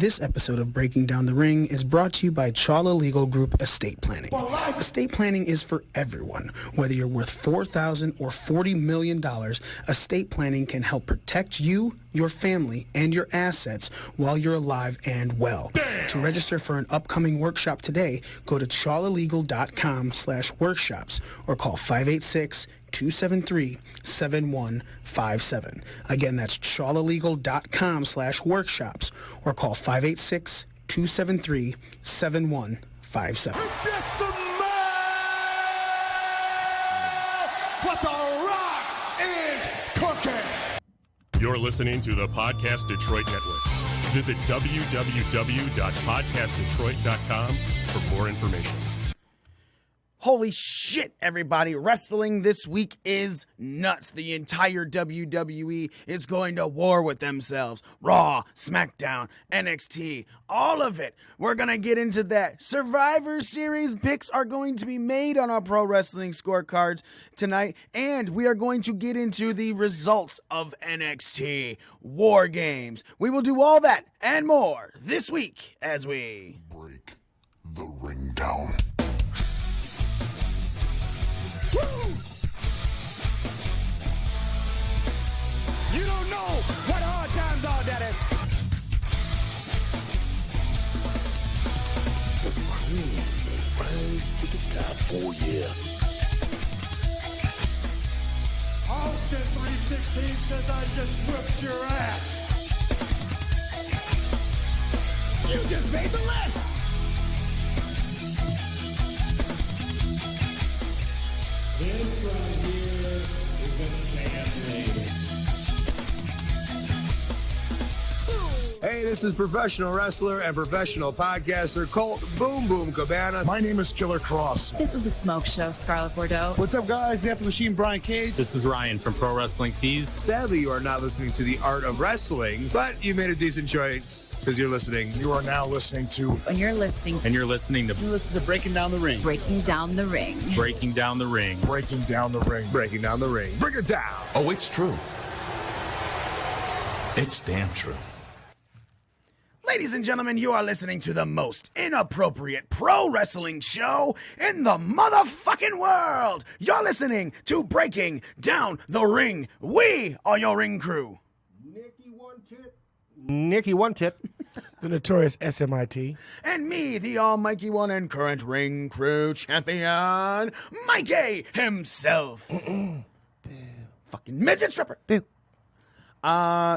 This episode of Breaking Down the Ring is brought to you by Chawla Legal Group Estate Planning. Estate planning is for everyone. Whether you're worth $4,000 or $40 million, estate planning can help protect you, your family, and your assets while you're alive and well. To register for an upcoming workshop today, go to chawlalegal.com/workshops or call 586-273-7157. Again, that's chawlalegal.com/workshops or call 586-273-7157. What the Rock is cooking. You're listening to the Podcast Detroit Network. Visit www.podcastdetroit.com for more information. Holy shit, everybody. Wrestling this week is nuts. The entire WWE is going to war with themselves. Raw, SmackDown, NXT, all of it. We're going to get into that. Survivor Series picks are going to be made on our pro wrestling scorecards tonight, and we are going to get into the results of NXT War Games. We will do all that and more this week as we break the ring down. You don't know what hard times are, Daddy. The cream will rise to the top, oh yeah. Austin 316 says I just whipped your ass. You just made the list. This right here is a family. Hey, this is professional wrestler and professional podcaster Colt Boom Boom Cabana. My name is Killer Cross. This is The Smoke Show, Scarlett Bordeaux. What's up, guys? The After Machine, Brian Cage. This is Ryan from Pro Wrestling Tees. Sadly, you are not listening to the art of wrestling, but you made a decent choice because you're listening. You are now listening to... When you're listening... And you're listening to... You listen to Breaking Down the Ring. Breaking Down the Ring. Breaking Down the Ring. Breaking Down the Ring. Breaking Down the Ring. Break it down. Oh, it's true. It's damn true. Ladies and gentlemen, you are listening to the most inappropriate pro wrestling show in the motherfucking world. You're listening to Breaking Down the Ring. We are your ring crew. Nikki One Tip. The notorious SMIT. And me, the almighty one and current ring crew champion, Mikey himself. Fucking midget stripper.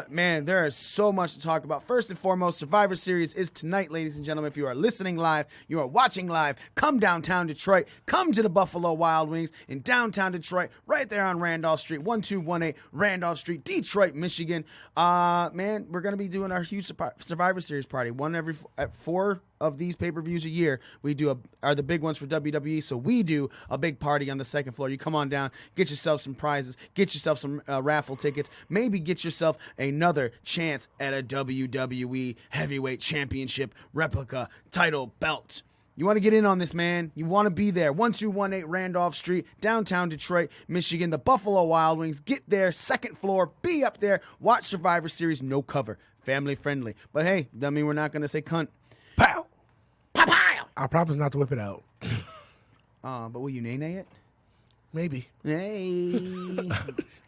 Man, there is so much to talk about. First and foremost, Survivor Series is tonight, ladies and gentlemen. If you are listening live, you are watching live, come downtown Detroit. Come to the Buffalo Wild Wings in downtown Detroit, right there on Randolph Street, 1218 Randolph Street, Detroit, Michigan. Man, we're going to be doing our huge Survivor Series party. One every at 4 of these pay-per-views a year. We do are the big ones for WWE, so we do a big party on the second floor. You come on down, get yourself some prizes, get yourself some raffle tickets, maybe get yourself another chance at a WWE Heavyweight Championship replica title belt. You want to get in on this, man. You want to be there. 1218 Randolph Street, downtown Detroit, Michigan, the Buffalo Wild Wings. Get there, second floor, be up there, watch Survivor Series, no cover, family friendly. But hey, that mean we're not going to say cunt. Pow! Pow! I promise not to whip it out. But will you nay-nay it? Maybe. Hey.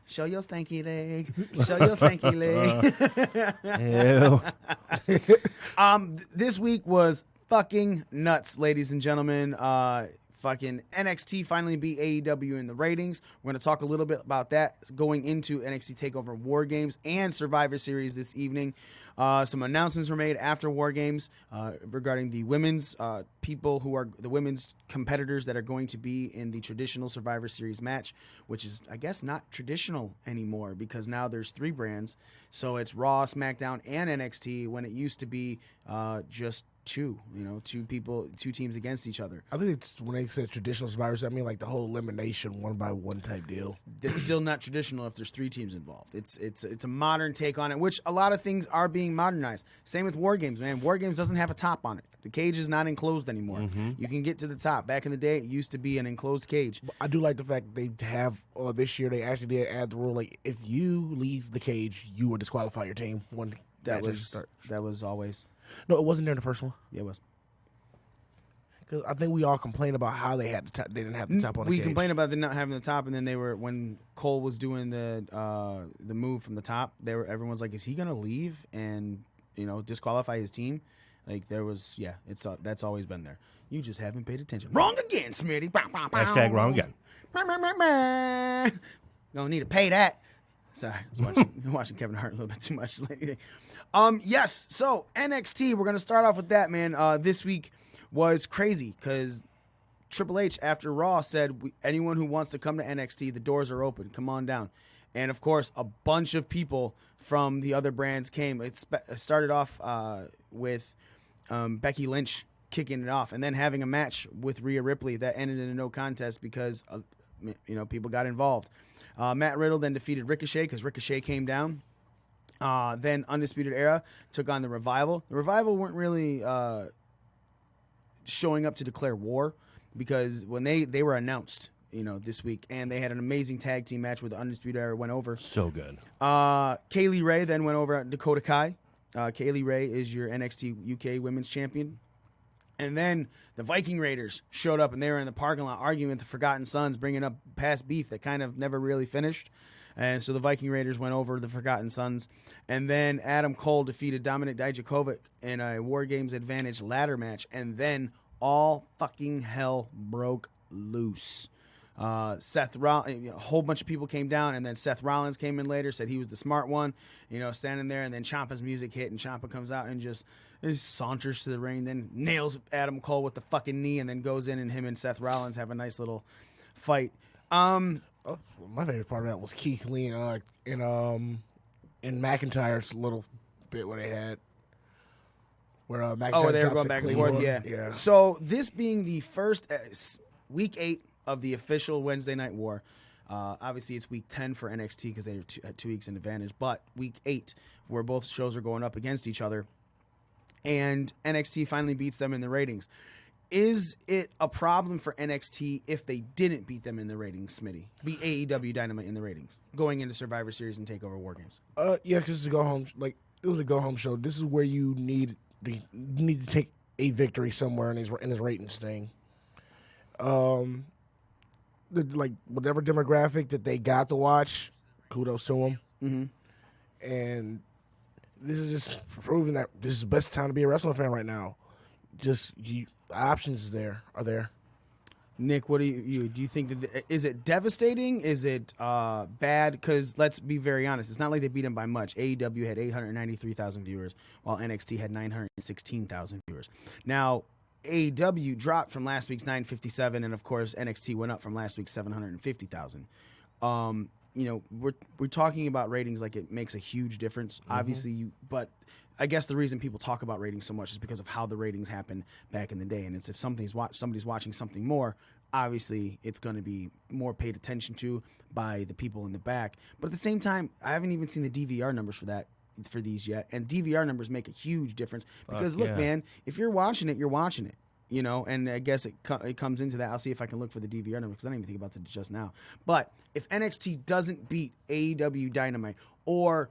Show your stanky leg. Show your stanky leg. This week was fucking nuts, ladies and gentlemen. Fucking NXT finally beat AEW in the ratings. We're going to talk a little bit about that going into NXT TakeOver War Games and Survivor Series this evening. Some announcements were made after War Games regarding the women's people who are the women's competitors that are going to be in the traditional Survivor Series match, which is, I guess, not traditional anymore because now there's 3 brands. So it's Raw, SmackDown, and NXT when it used to be just 2, two teams against each other. I think it's when they said traditional survivors, I mean like the whole elimination 1-by-1 type deal. It's still not traditional if there's 3 teams involved. It's a modern take on it, which a lot of things are being modernized. Same with War Games, man. War Games doesn't have a top on it. The cage is not enclosed anymore. Mm-hmm. You can get to the top. Back in the day, it used to be an enclosed cage. I do like the fact they have, this year they actually did add the rule, like if you leave the cage, you will disqualify your team. That was always. No, it wasn't there in the first one. Yeah, it was. 'Cause I think we all complained about how they had the top. They didn't have the top on the We cage. complained about them not having the top, and then they were when Cole was doing the move from the top. Everyone's like, is he gonna leave and disqualify his team? Like there was that's always been there. You just haven't paid attention. Wrong again, Smitty. Hashtag wrong again. Gonna need to pay that. Sorry, I was watching Kevin Hart a little bit too much lately. Yes. So NXT, we're gonna start off with that, man. This week was crazy because Triple H after Raw said anyone who wants to come to NXT, the doors are open. Come on down. And of course, a bunch of people from the other brands came. It started off with Becky Lynch kicking it off, and then having a match with Rhea Ripley that ended in a no contest because people got involved. Matt Riddle then defeated Ricochet because Ricochet came down. Then Undisputed Era took on the Revival. The Revival weren't really showing up to declare war because when they were announced, this week, and they had an amazing tag team match where the Undisputed Era went over. So good. Kaylee Ray then went over at Dakota Kai. Kaylee Ray is your NXT UK Women's Champion. And then the Viking Raiders showed up, and they were in the parking lot arguing with the Forgotten Sons, bringing up past beef that kind of never really finished. And so the Viking Raiders went over the Forgotten Sons. And then Adam Cole defeated Dominik Dijakovic in a War Games Advantage ladder match. And then all fucking hell broke loose. Seth Rollins, a whole bunch of people came down, and then Seth Rollins came in later, said he was the smart one, standing there, and then Ciampa's music hit, and Ciampa comes out and just saunters to the ring, then nails Adam Cole with the fucking knee, and then goes in, and him and Seth Rollins have a nice little fight. My favorite part of that was Keith Lee in McIntyre's little bit where they had. Where McIntyre they were going back and forth, yeah. So this being the first week 8 of the official Wednesday Night War. Obviously, it's week 10 for NXT because they had 2 weeks in advantage. But week 8, where both shows are going up against each other, and NXT finally beats them in the ratings. Is it a problem for NXT if they didn't beat them in the ratings, Smitty? Beat AEW Dynamite in the ratings, going into Survivor Series and TakeOver War Games? Yeah, because it's a go-home. Like, it was a go-home show. This is where you need to take a victory somewhere in his ratings thing. Whatever demographic that they got to watch, kudos to them. Mm-hmm. And this is just proving that this is the best time to be a wrestling fan right now. Just the options are there. Nick, what do you think that is it devastating? Is it bad? Because let's be very honest, it's not like they beat them by much. AEW had 893,000 viewers, while NXT had 916,000 viewers. Now, AEW dropped from last week's 957, and of course NXT went up from last week's 750,000. We're talking about ratings like it makes a huge difference. Mm-hmm. Obviously, but I guess the reason people talk about ratings so much is because of how the ratings happened back in the day. And it's if somebody's watching something more, obviously it's going to be more paid attention to by the people in the back. But at the same time, I haven't even seen the DVR numbers for these yet. And DVR numbers make a huge difference because look, man, if you're watching it, you're watching it. And I guess it comes into that. I'll see if I can look for the DVR number because I didn't even think about it just now. But if NXT doesn't beat AEW Dynamite or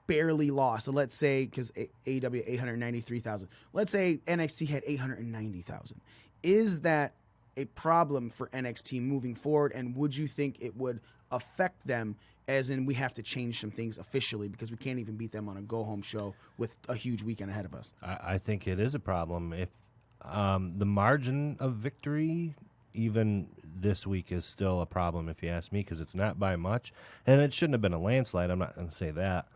barely lost, so let's say because AEW 893,000, let's say NXT had 890,000, is that a problem for NXT moving forward? And would you think it would affect them? As in, we have to change some things officially because we can't even beat them on a go-home show with a huge weekend ahead of us. I think it is a problem. If the margin of victory, even this week, is still a problem, if you ask me, because it's not by much. And it shouldn't have been a landslide. I'm not going to say that.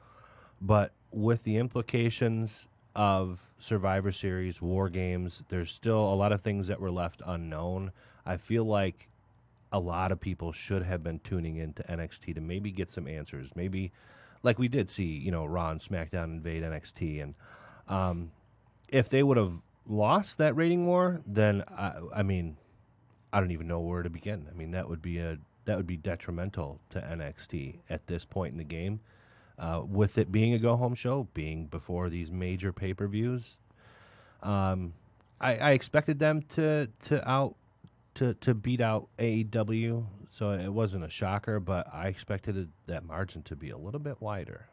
But with the implications of Survivor Series, War Games, there's still a lot of things that were left unknown. I feel like a lot of people should have been tuning into NXT to maybe get some answers. Maybe, like we did see, Raw and SmackDown invade NXT. And if they would have lost that rating war, then, I don't even know where to begin. I mean, that would be detrimental to NXT at this point in the game. With it being a go-home show, being before these major pay-per-views, I expected them to beat out AEW, so it wasn't a shocker, but I expected that margin to be a little bit wider.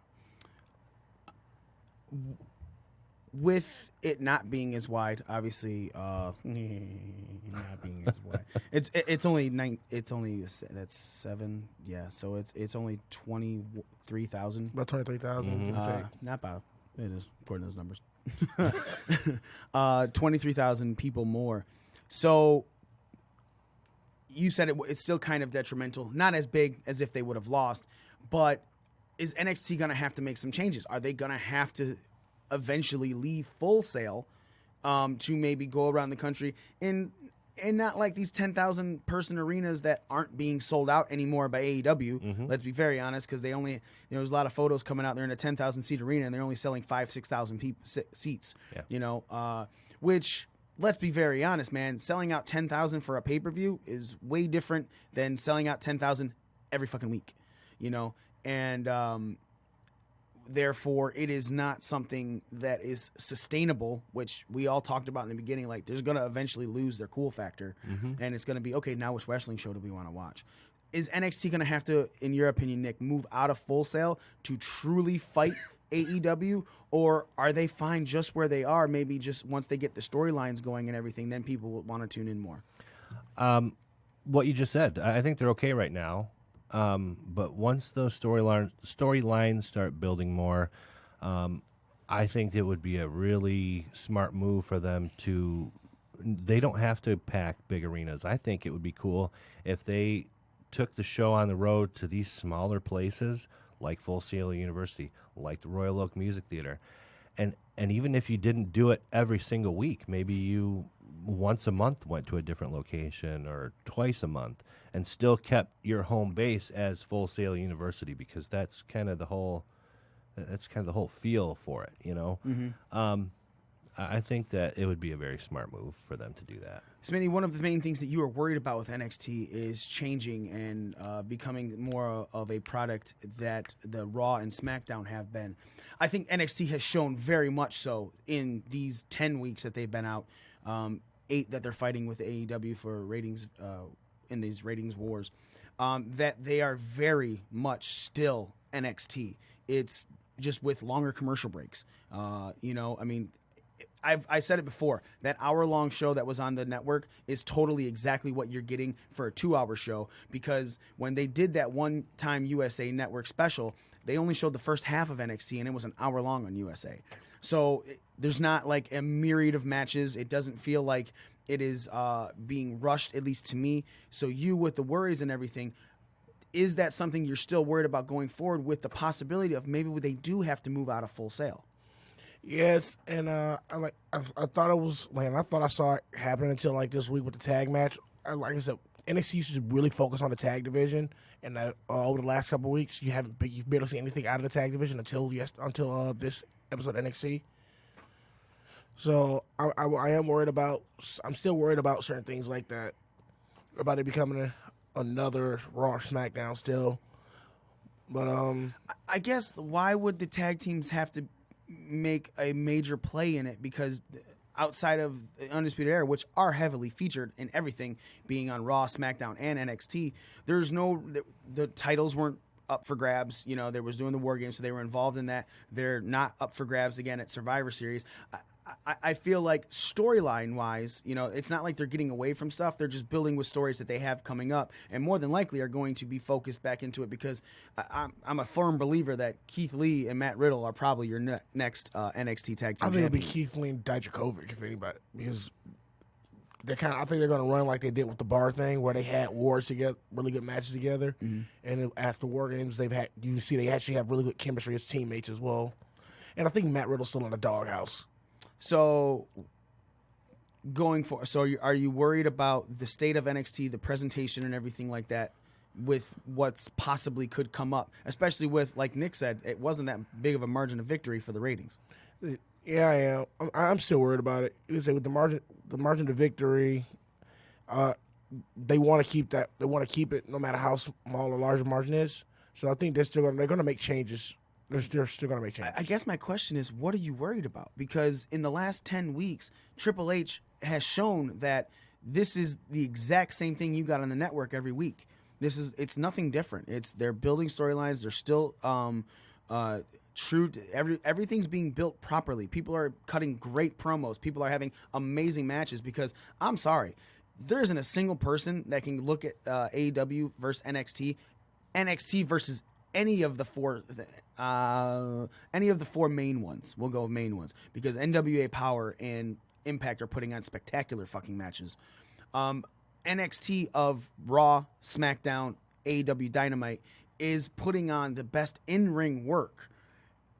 with it not being as wide, obviously, not being as wide. It's only that's 7. Yeah, so it's only 23,000. About 23,000. Not bad. It is according to those numbers. 23,000 people more. So you said it's still kind of detrimental, not as big as if they would have lost, but is NXT going to have to make some changes? Are they going to have to eventually leave Full Sail to maybe go around the country and not like these 10,000 person arenas that aren't being sold out anymore by AEW? Let's be very honest, because they only, there's a lot of photos coming out there in a 10,000 seat arena and they're only selling 6,000 seats. Yeah. Which, let's be very honest, man, selling out 10,000 for a pay-per-view is way different than selling out 10,000 every fucking week, and therefore it is not something that is sustainable, which we all talked about in the beginning. Like, there's going to eventually lose their cool factor, and it's going to be, okay, now which wrestling show do we want to watch? Is NXT going to have to, in your opinion, Nick, move out of Full Sail to truly fight AEW, or are they fine just where they are? Maybe just once they get the storylines going and everything, then people will want to tune in more. What you just said, I think they're okay right now. But once those storylines start building more, I think it would be a really smart move for them to. They don't have to pack big arenas. I think it would be cool if they took the show on the road to these smaller places like Full Sail University, like the Royal Oak Music Theater, and even if you didn't do it every single week, maybe you once a month went to a different location or twice a month and still kept your home base as Full Sail University, because that's kind of the whole feel for it, I think that it would be a very smart move for them to do that. Smitty, one of the main things that you are worried about with NXT is changing and becoming more of a product that the Raw and SmackDown have been. I think NXT has shown very much so in these 10 weeks that they've been out, 8 that they're fighting with AEW for ratings in these ratings wars, that they are very much still NXT. It's just with longer commercial breaks. I said it before, that hour-long show that was on the network is totally exactly what you're getting for a 2-hour show, because when they did that one-time USA Network special, they only showed the first half of NXT, and it was an hour long on USA. So there's not like a myriad of matches. It doesn't feel like it is being rushed, at least to me. So you, with the worries and everything, is that something you're still worried about going forward, with the possibility of maybe they do have to move out of Full Sail? Yes, and I thought it was like, and I thought I saw it happen until like this week with the tag match. Like I said, NXT used to really focus on the tag division, and over the last couple of weeks, you've barely seen anything out of the tag division until this episode of NXT. So I am worried about. I'm still worried about certain things like that, about it becoming another Raw or SmackDown still. But I guess, why would the tag teams have to make a major play in it? Because outside of Undisputed Era, which are heavily featured in everything, being on Raw, SmackDown, and NXT, the titles weren't up for grabs. They was doing the War Games, so they were involved in that. They're not up for grabs again at Survivor Series. I feel like storyline-wise, it's not like they're getting away from stuff. They're just building with stories that they have coming up, and more than likely are going to be focused back into it, because I'm a firm believer that Keith Lee and Matt Riddle are probably your next NXT tag team. I think it'll be Keith Lee and Dijakovic, if anybody, because I think they're going to run like they did with the bar thing, where they had wars together, really good matches together, and after War Games, they actually have really good chemistry as teammates as well. And I think Matt Riddle's still in the doghouse. So, are you worried about the state of NXT, the presentation and everything like that, with what's possibly could come up, especially with, like Nick said, it wasn't that big of a margin of victory for the ratings? Yeah, I am. I'm still worried about it. You say with the margin of victory, they want to keep that. They want to keep it no matter how small or large the margin is. So I think they're going to make changes. They're still going to make changes. I guess my question is, what are you worried about? Because in the last 10 weeks, Triple H has shown that this is the exact same thing you got on the network every week. It's nothing different. They're building storylines. They're still true to everything's being built properly. People are cutting great promos. People are having amazing matches because I'm sorry, there isn't a single person that can look at AEW versus NXT versus any of the four main ones. We'll go with main ones because NWA Power and Impact are putting on spectacular fucking matches. NXT of Raw, SmackDown, AEW Dynamite is putting on the best in-ring work.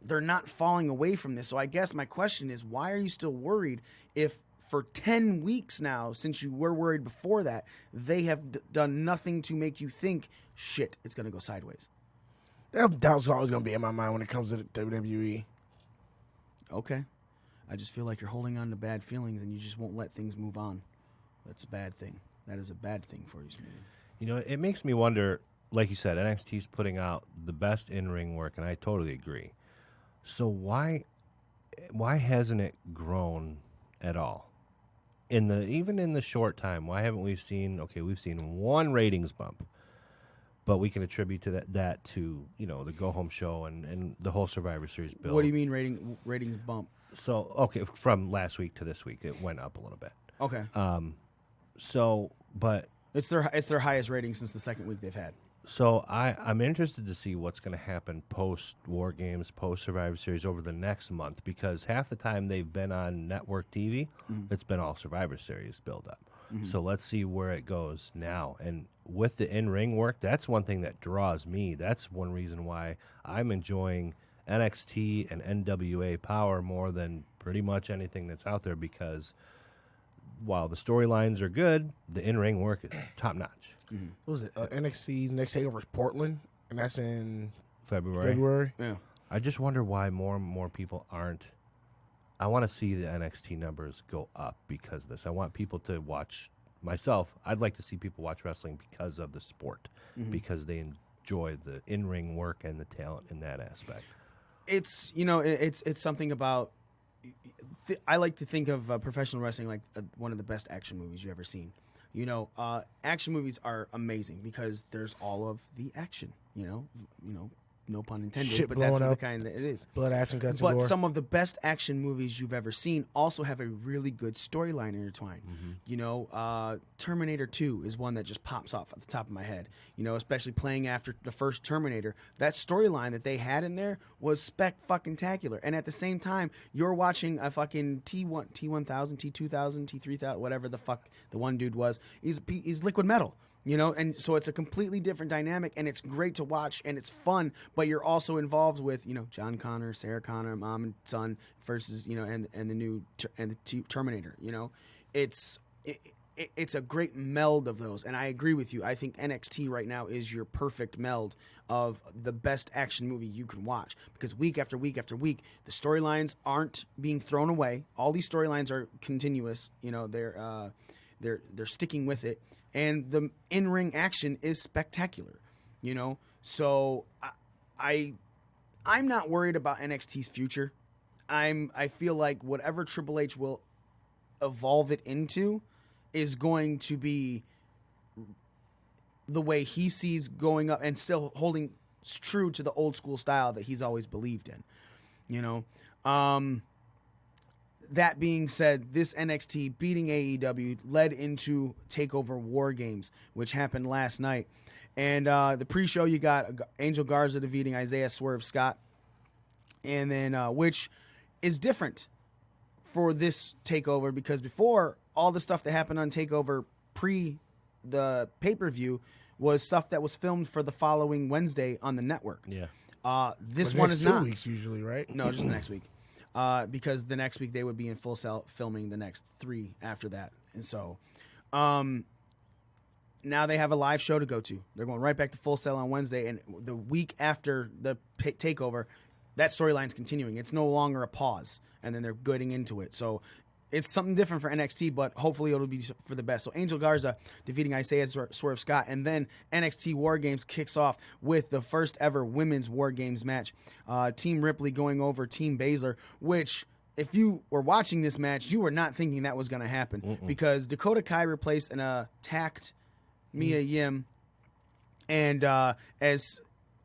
They're not falling away from this. So I guess my question is, why are you still worried if for 10 weeks now, since you were worried before that, they have done nothing to make you think, shit, it's going to go sideways? That doubt's always going to be in my mind when it comes to the WWE. Okay. I just feel like you're holding on to bad feelings and you just won't let things move on. That's a bad thing. That is a bad thing for you, Smitty. You know, it makes me wonder, like you said, NXT's putting out the best in-ring work, and I totally agree. So why hasn't it grown at all? Even in the short time, why haven't we seen? Okay, we've seen one ratings bump, but we can attribute to that to the Go Home show and the whole Survivor Series build. What do you mean ratings bump? So okay, from last week to this week, it went up a little bit. Okay. But it's their highest rating since the second week they've had. So I'm interested to see what's going to happen post War Games, post Survivor Series over the next month, because half the time they've been on network TV, it's been all Survivor Series build up. So let's see where it goes now. And with the in-ring work, that's one thing that draws me. That's one reason why I'm enjoying NXT and NWA Power more than pretty much anything that's out there, because while the storylines are good, the in-ring work is top-notch. What was it? NXT's next takeover is Portland, and that's in February. Yeah. I just wonder why more and more people aren't. I want to see the NXT numbers go up because of this. I want people to watch myself. I'd like to see people watch wrestling because of the sport, because they enjoy the in-ring work and the talent in that aspect. It's it's something about. I like to think of professional wrestling like one of the best action movies you've ever seen. Action movies are amazing because there's all of the action. No pun intended, Shit but that's blowing what up, the kind that it is. blood, ass, and guts. But and gore. some of the best action movies you've ever seen also have a really good storyline intertwined. Terminator 2 is one that just pops off at the top of my head. Especially playing after the first Terminator. That storyline that they had in there was spec-fucking-tacular. And at the same time, you're watching a fucking T1000, T2000, T3000, whatever the fuck the one dude was. He's liquid metal. And so it's a completely different dynamic, and it's great to watch, and it's fun, but you're also involved with, John Connor, Sarah Connor, mom and son versus, and the new Terminator, It's a great meld of those, and I agree with you. I think NXT right now is your perfect meld of the best action movie you can watch, because week after week after week, the storylines aren't being thrown away. All these storylines are continuous. They're sticking with it. And the in-ring action is spectacular, So I'm not worried about NXT's future. I feel like whatever Triple H will evolve it into is going to be the way he sees going up and still holding true to the old school style that he's always believed in. That being said, this NXT beating AEW led into TakeOver War Games, which happened last night. And the pre-show, you got Angel Garza defeating Isaiah Swerve Scott, and then which is different for this TakeOver, because before, all the stuff that happened on TakeOver pre the pay-per-view was stuff that was filmed for the following Wednesday on the network. Yeah. This one is not. 2 weeks usually, right? No, just next week. Because the next week they would be in Full Sail filming the next 3 after that. And so now they have a live show to go to. They're going right back to Full Sail on Wednesday, and the week after the TakeOver, that storyline's continuing. It's no longer a pause, and then they're getting into it. So it's something different for NXT, but hopefully it'll be for the best. So Angel Garza defeating Isaiah Swerve Scott, and then NXT War Games kicks off with the first ever women's War Games match. Team Ripley going over Team Baszler, which, if you were watching this match, you were not thinking that was going to happen, because Dakota Kai replaced an attacked Mia Yim, and as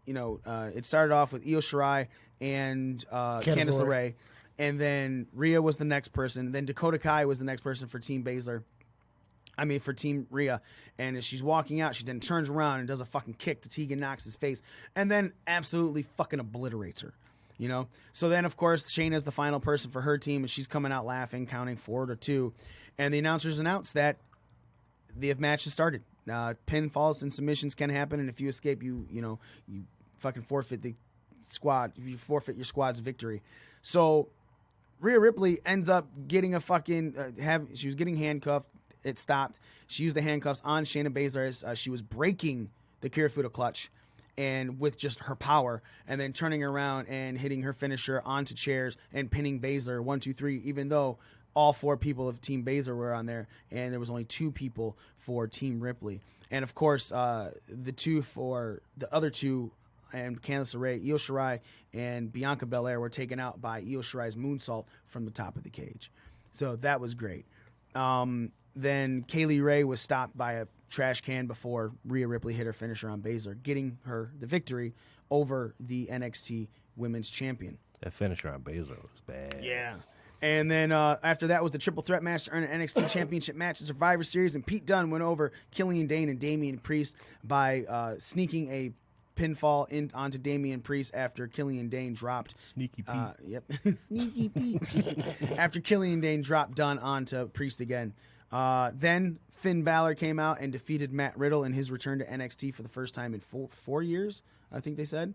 you know, it started off with Io Shirai and Candice LeRae. And then Rhea was the next person. Then Dakota Kai was the next person for Team Baszler. I mean, for Team Rhea. And as she's walking out, she then turns around and does a fucking kick to Tegan Knox's face. And then absolutely fucking obliterates her. You know? So then, of course, Shayna's the final person for her team. And she's coming out laughing, counting 4 to 2. And the announcers announced that the match has started. Pinfalls and submissions can happen. And if you escape, you fucking forfeit the squad. You forfeit your squad's victory. So Rhea Ripley ends up getting a fucking she was getting handcuffed. It stopped. She used the handcuffs on Shayna Baszler as she was breaking the Kirifuda clutch, and with just her power, and then turning around and hitting her finisher onto chairs and pinning Baszler 1, 2, 3. Even though all 4 people of Team Baszler were on there, and there was only 2 people for Team Ripley, and of course the other two. And Candice LeRae, Io Shirai, and Bianca Belair were taken out by Io Shirai's moonsault from the top of the cage. So that was great. Then Kaylee Ray was stopped by a trash can before Rhea Ripley hit her finisher on Baszler, getting her the victory over the NXT Women's Champion. That finisher on Baszler was bad. Yeah. And then after that was the triple threat match to earn an NXT Championship match in Survivor Series, and Pete Dunne went over Killian Dane and Damian Priest by sneaking a pinfall onto Damian Priest after Killian Dane dropped. Sneaky Pete. Yep. Sneaky Pete. After Killian Dane dropped Dunne onto Priest again. Then Finn Balor came out and defeated Matt Riddle in his return to NXT for the first time in 4 years, I think they said.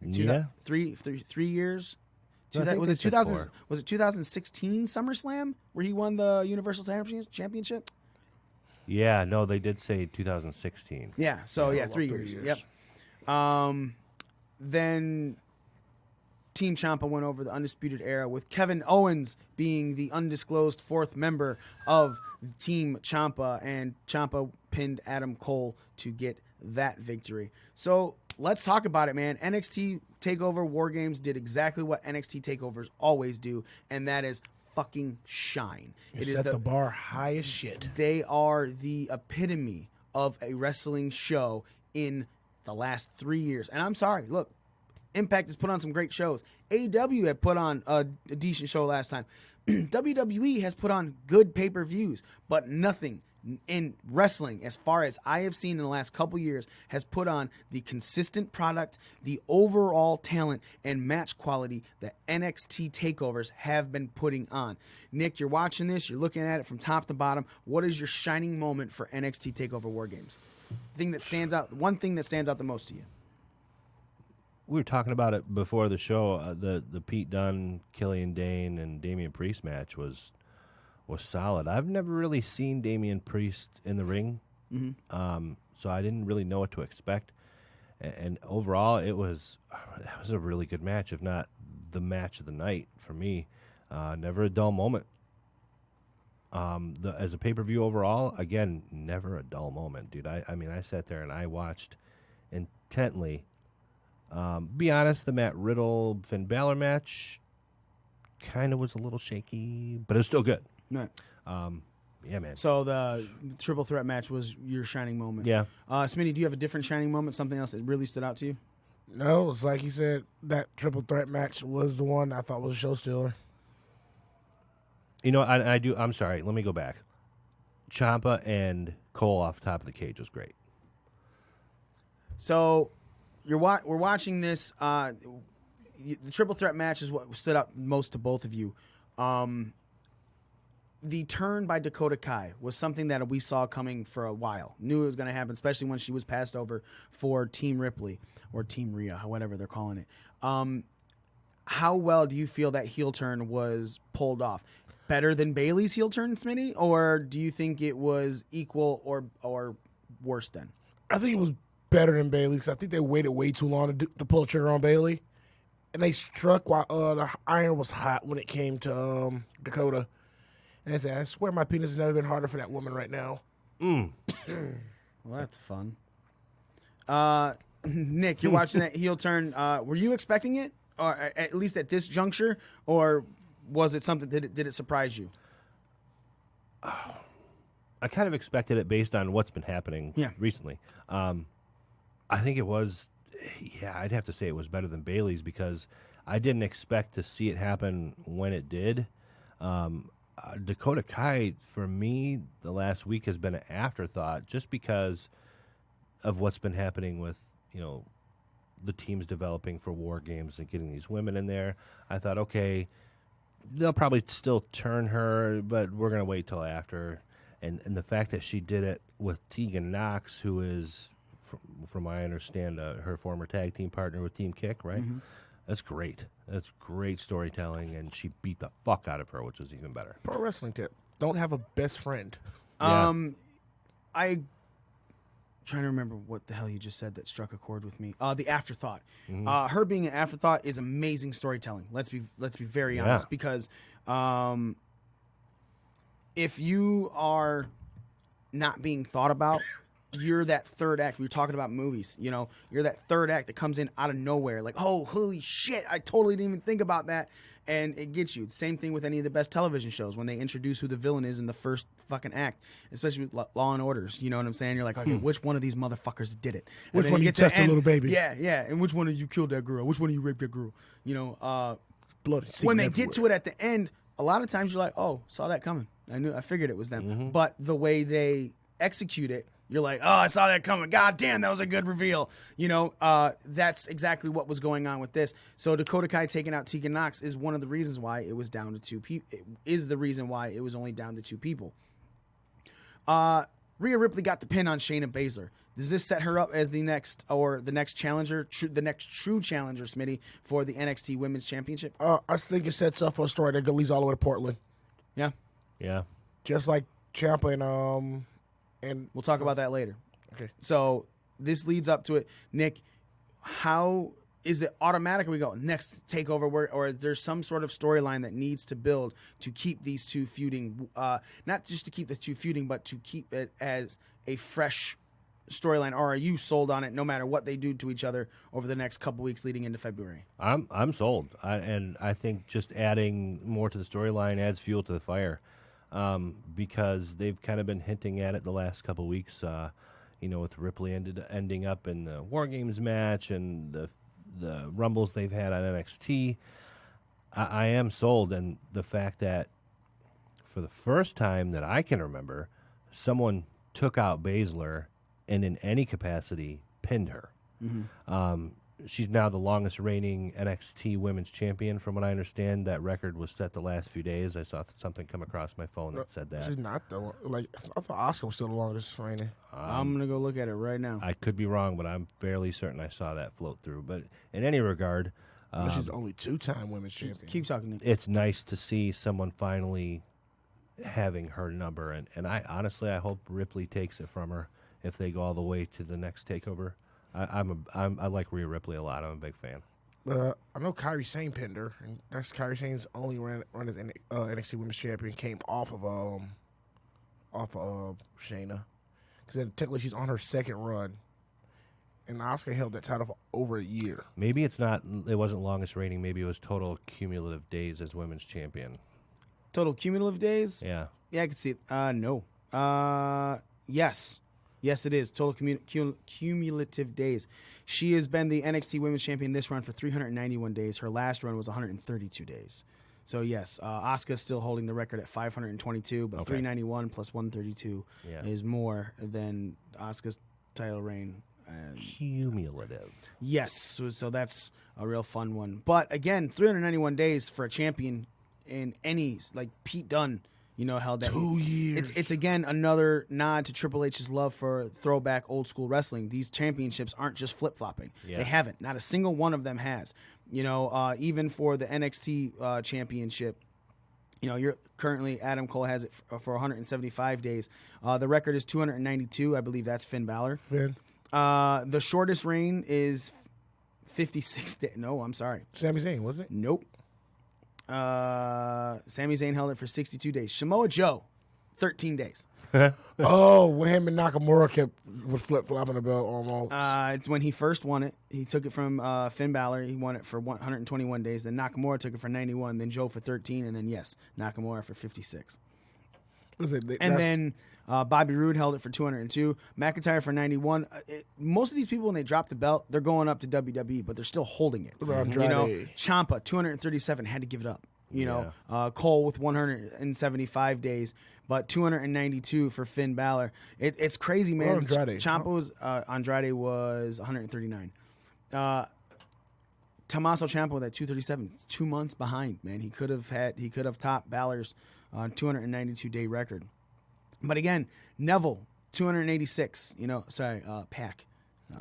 Yeah. 3 years. No, Was it 2016 SummerSlam where he won the Universal Championship? Yeah, no, they did say 2016. Yeah, so yeah, 3 years. Yep. Then Team Ciampa went over the Undisputed Era with Kevin Owens being the undisclosed 4th member of Team Ciampa, and Ciampa pinned Adam Cole to get that victory. So let's talk about it, man. NXT TakeOver War Games did exactly what NXT TakeOvers always do, and that is fucking shine. It set the bar high as shit. They are the epitome of a wrestling show in the last 3 years. And I'm sorry, look, Impact has put on some great shows. AEW had put on a decent show last time. WWE has put on good pay-per-views, but nothing in wrestling, as far as I have seen in the last couple years, has put on the consistent product, the overall talent, and match quality that NXT TakeOvers have been putting on. Nick, you're watching this, you're looking at it from top to bottom. What is your shining moment for NXT TakeOver War Games? One thing that stands out the most to you. We were talking about it before the show. The Pete Dunne, Killian Dane, and Damian Priest match was solid. I've never really seen Damian Priest in the ring, so I didn't really know what to expect. And overall, it was a really good match, if not the match of the night for me. Never a dull moment. As a pay-per-view overall, again, never a dull moment, dude. I mean, I sat there and I watched intently. Be honest, the Matt Riddle Finn Balor match kind of was a little shaky, but it was still good. Right. Yeah, man. So the triple threat match was your shining moment. Yeah. Smitty, do you have a different shining moment? Something else that really stood out to you? No, it's like he said, that triple threat match was the one I thought was a show stealer. You know, I do. I'm sorry. Let me go back. Ciampa and Cole off the top of the cage was great. So we're watching this. The triple threat match is what stood out most to both of you. The turn by Dakota Kai was something that we saw coming for a while. Knew it was going to happen, especially when she was passed over for Team Ripley or Team Rhea, whatever they're calling it. How well do you feel that heel turn was pulled off? Better than Bayley's heel turn, Smitty? Or do you think it was equal or worse than? I think it was better than Bayley's. I think they waited way too long to pull the trigger on Bayley. And they struck while the iron was hot when it came to Dakota. And I said, I swear my penis has never been harder for that woman right now. Well, that's fun. Nick, you're watching that heel turn. Were you expecting it, or at least at this juncture, or was it something? Did it surprise you? I kind of expected it based on what's been happening recently. I think it was Yeah, I'd have to say it was better than Bailey's because I didn't expect to see it happen when it did. Dakota Kai, for me, the last week has been an afterthought just because of what's been happening with, the teams developing for War Games and getting these women in there. I thought, okay, they'll probably still turn her, but we're going to wait till after. And the fact that she did it with Tegan Knox, who is, from what I understand, her former tag team partner with Team Kick, right? Mm-hmm. That's great. That's great storytelling, and she beat the fuck out of her, which was even better. Pro wrestling tip: don't have a best friend. Yeah. I trying to remember what the hell you just said that struck a chord with me. The afterthought. Her being an afterthought is amazing storytelling. Let's be very honest, because if you are not being thought about, you're that third act. We were talking about movies, you're that third act that comes in out of nowhere. Like, oh, holy shit, I totally didn't even think about that. And it gets you. Same thing with any of the best television shows when they introduce who the villain is in the first fucking act, especially with Law and Orders. You know what I'm saying? You're like, okay, which one of these motherfuckers did it? And Which one of you touched a little baby? Yeah. And which one of you killed that girl? Which one of you raped that girl? Blood when they get to it at the end, a lot of times you're like, oh, saw that coming. I figured it was them. But the way they execute it, you're like, oh, I saw that coming. God damn, that was a good reveal. That's exactly what was going on with this. So Dakota Kai taking out Tegan Knox is one of the reasons why it was down to two people. It is the reason why it was only down to two people. Rhea Ripley got the pin on Shayna Baszler. Does this set her up as the next challenger, the next true challenger, Smitty, for the NXT Women's Championship? I think it sets up for a story that leads all the way to Portland. Yeah. Yeah. Just like Ciampa and we'll talk about that later. Okay. So this leads up to it. Nick, how is it automatic? We go next takeover, or there's some sort of storyline that needs to build to keep these two feuding, not just to keep the two feuding, but to keep it as a fresh storyline? Or are you sold on it no matter what they do to each other over the next couple weeks leading into February? I'm sold. I think just adding more to the storyline adds fuel to the fire. Because they've kind of been hinting at it the last couple weeks, with Ripley ending up in the War Games match and the rumbles they've had on NXT. I am sold, and the fact that for the first time that I can remember, someone took out Baszler and in any capacity pinned her. She's now the longest reigning NXT Women's Champion. From what I understand, that record was set the last few days. I saw something come across my phone that said that. She's not the I thought Asuka was still the longest reigning. I'm gonna go look at it right now. I could be wrong, but I'm fairly certain I saw that float through. But in any regard, she's the only two-time Women's Champion. Keep talking, Nick. It's nice to see someone finally having her number, and I honestly I hope Ripley takes it from her if they go all the way to the next takeover. I like Rhea Ripley a lot. I'm a big fan. I know Kairi Sane pinned her, and that's Kairi Sane's only run as NXT Women's Champion came off of Shayna, because technically she's on her second run, and Asuka held that title for over a year. Maybe it wasn't longest reigning. Maybe it was total cumulative days as Women's Champion. Total cumulative days? Yeah. Yeah, I can see it. No. Yes. Yes, it is. Total cumulative days. She has been the NXT Women's Champion this run for 391 days. Her last run was 132 days. So, yes, Asuka's still holding the record at 522, but 391 plus 132 is more than Asuka's title reign. Cumulative. Yes, so that's a real fun one. But, again, 391 days for a champion in any, like Pete Dunne, held that. 2 years. It's again another nod to Triple H's love for throwback old school wrestling. These championships aren't just flip flopping. Yeah. They haven't. Not a single one of them has. Even for the NXT championship, you're currently Adam Cole has it for 175 days. The record is 292. I believe that's Finn Balor. Finn. The shortest reign is 56 days. No, I'm sorry. Sami Zayn, wasn't it? Nope. Sami Zayn held it for 62 days. Samoa Joe, 13 days. When him and Nakamura was flip-flopping the belt almost. It's when he first won it. He took it from Finn Balor. He won it for 121 days. Then Nakamura took it for 91. Then Joe for 13. And then, yes, Nakamura for 56. Listen, and then Bobby Roode held it for 202. McIntyre for 91. Most of these people, when they drop the belt, they're going up to WWE, but they're still holding it. You know, Ciampa, 237, had to give it up. You know, Cole with 175 days, but 292 for Finn Balor. It's crazy, man. Ciampa was Andrade was 139. Tommaso Ciampa with that 237, 2 months behind, man. He could have topped Balor's 292-day record. But again, Neville, 286. Pac.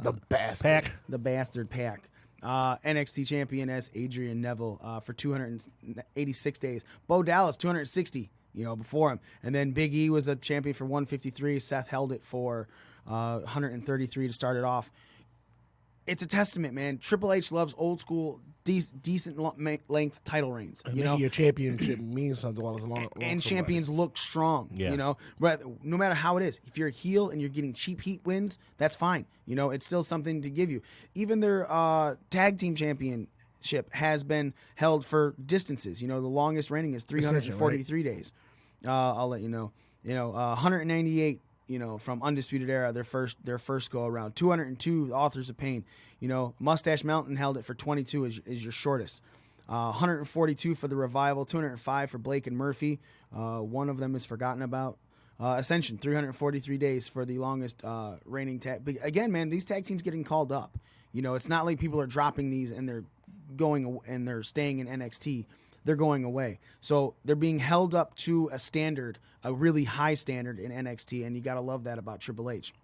The bastard. The bastard Pac. NXT champion as Adrian Neville for 286 days. Bo Dallas, 260, before him. And then Big E was the champion for 153. Seth held it for 133 to start it off. It's a testament, man. Triple H loves old school, decent length title reigns. Your championship means something while it's long. And champions look strong. Yeah. But no matter how it is, if you're a heel and you're getting cheap heat wins, that's fine. It's still something to give you. Even their tag team championship has been held for distances. The longest reigning is 343 days. I'll let you know. 198. From Undisputed Era, their first go around. 202, Authors of Pain. Mustache Mountain held it for 22 is your shortest. 142 for the Revival. 205 for Blake and Murphy. One of them is forgotten about. Ascension, 343 days for the longest reigning tag. But again, man, these tag teams getting called up. It's not like people are dropping these and they're going and they're staying in NXT. They're going away. So they're being held up to a standard, a really high standard in NXT, and you got to love that about Triple H.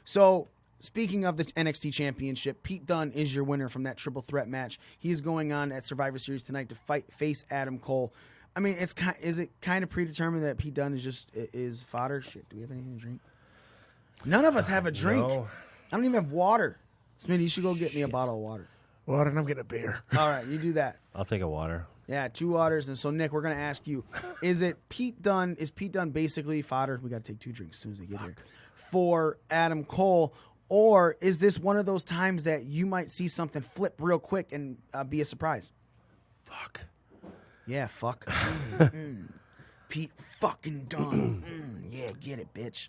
So speaking of the NXT Championship, Pete Dunne is your winner from that triple threat match. He's going on at Survivor Series tonight to face Adam Cole. I mean, is it kind of predetermined that Pete Dunne is fodder? Shit, do we have anything to drink? None of us have a drink. No. I don't even have water. Smitty, you should go get me a bottle of water. Water, and I'm getting a beer. All right, you do that. I'll take a water. Yeah, 2 waters. And so, Nick, we're going to ask you, is Pete Dunne basically fodder? We got to take 2 drinks as soon as they get here. For Adam Cole, or is this one of those times that you might see something flip real quick and be a surprise? Fuck. Yeah, fuck. Pete fucking Dunne. Yeah, get it, bitch.